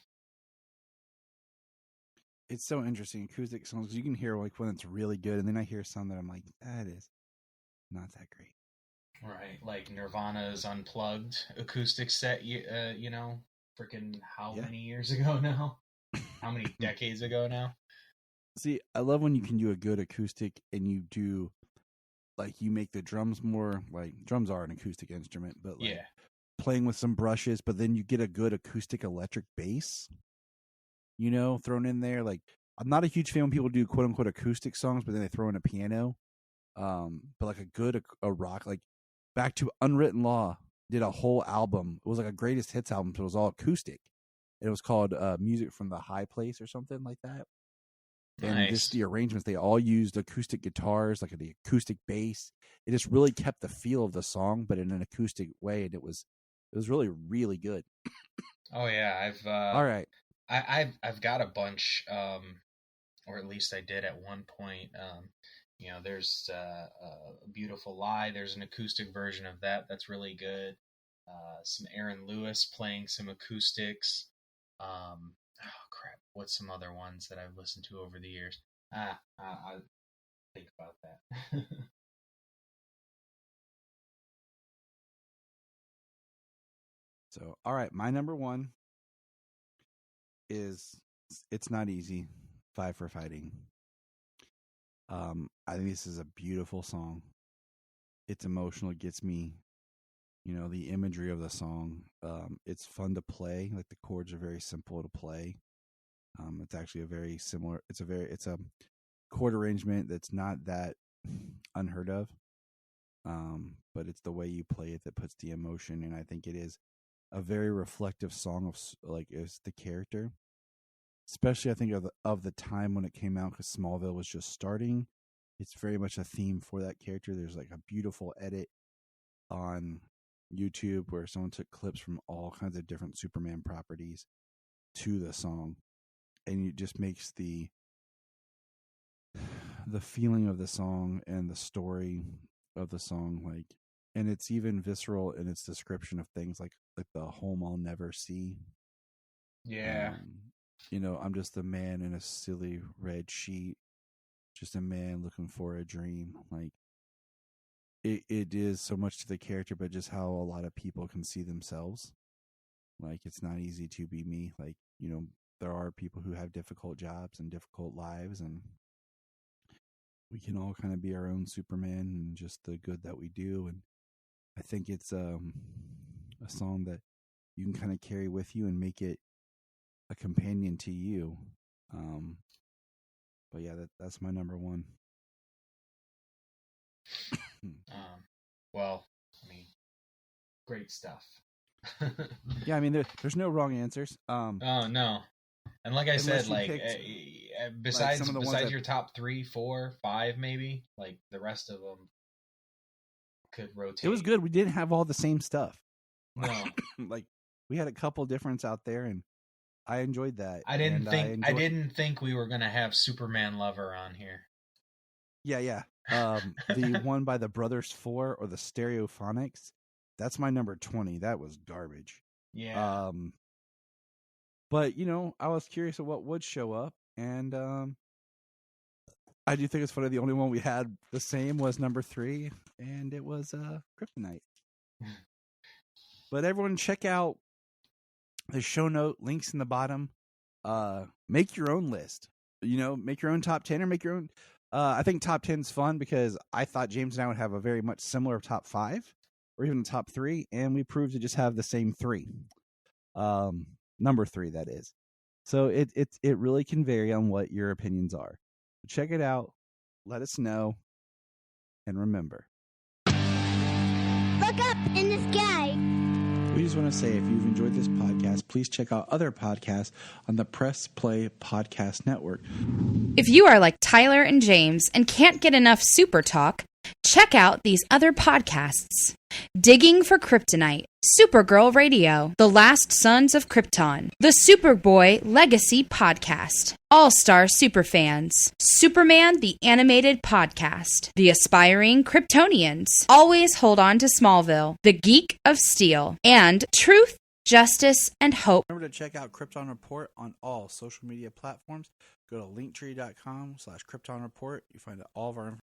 It's so interesting, acoustic songs. You can hear like when it's really good, and then I hear some that I'm like, that is not that great.
Right, like Nirvana's Unplugged acoustic set. Freaking many years ago now? How many decades ago now?
See, I love when you can do a good acoustic and you do, like, you make the drums more, like, drums are an acoustic instrument, but like playing with some brushes, but then you get a good acoustic electric bass, thrown in there. Like, I'm not a huge fan when people do quote unquote acoustic songs, but then they throw in a piano. But like a rock, like back to Unwritten Law did a whole album. It was like a greatest hits album, so it was all acoustic. It was called Music from the High Place or something like that. And just the arrangements, they all used acoustic guitars, like the acoustic bass. It just really kept the feel of the song, but in an acoustic way, and it was really, really good.
Oh yeah,
all right.
I've got a bunch, or at least I did at one point. There's a Beautiful Lie. There's an acoustic version of that that's really good. Some Aaron Lewis playing some acoustics. Oh crap! What's some other ones that I've listened to over the years? I'll think about that.
So, all right, my number one is It's Not Easy, Five for Fighting. I think this is a beautiful song. It's emotional. It gets me, the imagery of the song. It's fun to play. Like the chords are very simple to play. It's actually it's a chord arrangement that's not that unheard of. But it's the way you play it that puts the emotion. And I think it is a very reflective song is the character, especially I think of the time when it came out, because Smallville was just starting. It's very much a theme for that character. There's like a beautiful edit on YouTube where someone took clips from all kinds of different Superman properties to the song, and it just makes the feeling of the song and the story of the song and it's even visceral in its description of things like the home I'll never see.
Yeah.
I'm just a man in a silly red sheet, just a man looking for a dream. Like it is so much to the character, but just how a lot of people can see themselves. Like it's not easy to be me. Like, there are people who have difficult jobs and difficult lives, and we can all kind of be our own Superman and just the good that we do. And I think it's a song that you can kind of carry with you and make it a companion to you. But yeah, that's my number one.
Well, great stuff.
Yeah, there's no wrong answers.
Oh no. And like I said, besides your top 3, 4, 5, maybe, like the rest of them could rotate.
It was good. We didn't have all the same stuff.
No.
We had a couple differents out there, and I enjoyed that.
I didn't think we were gonna have Superman Lover on here.
Yeah. The one by the Brothers 4 or the Stereophonics, that's my number 20. That was garbage.
Yeah.
But I was curious of what would show up, and I do think it's funny. The only one we had the same was number 3, and it was Kryptonite. But everyone, check out the show note links in the bottom. Make your own list. Make your own top 10 or make your own. I think top 10 is fun because I thought James and I would have a very much similar top 5 or even the top 3, and we proved to just have the same 3. Number 3, that is. So it really can vary on what your opinions are. Check it out. Let us know. And remember,
look up in the sky.
We just want to say, if you've enjoyed this podcast, please check out other podcasts on the Press Play Podcast Network.
If you are like Tyler and James and can't get enough Super Talk, check out these other podcasts. Digging for Kryptonite, Supergirl Radio, The Last Sons of Krypton, The Superboy Legacy Podcast, All-Star Superfans, Superman the Animated Podcast, The Aspiring Kryptonians, Always Hold On to Smallville, The Geek of Steel, and Truth, Justice, and Hope.
Remember to check out Krypton Report on all social media platforms. Go to linktree.com/Krypton Report. You find all of our information.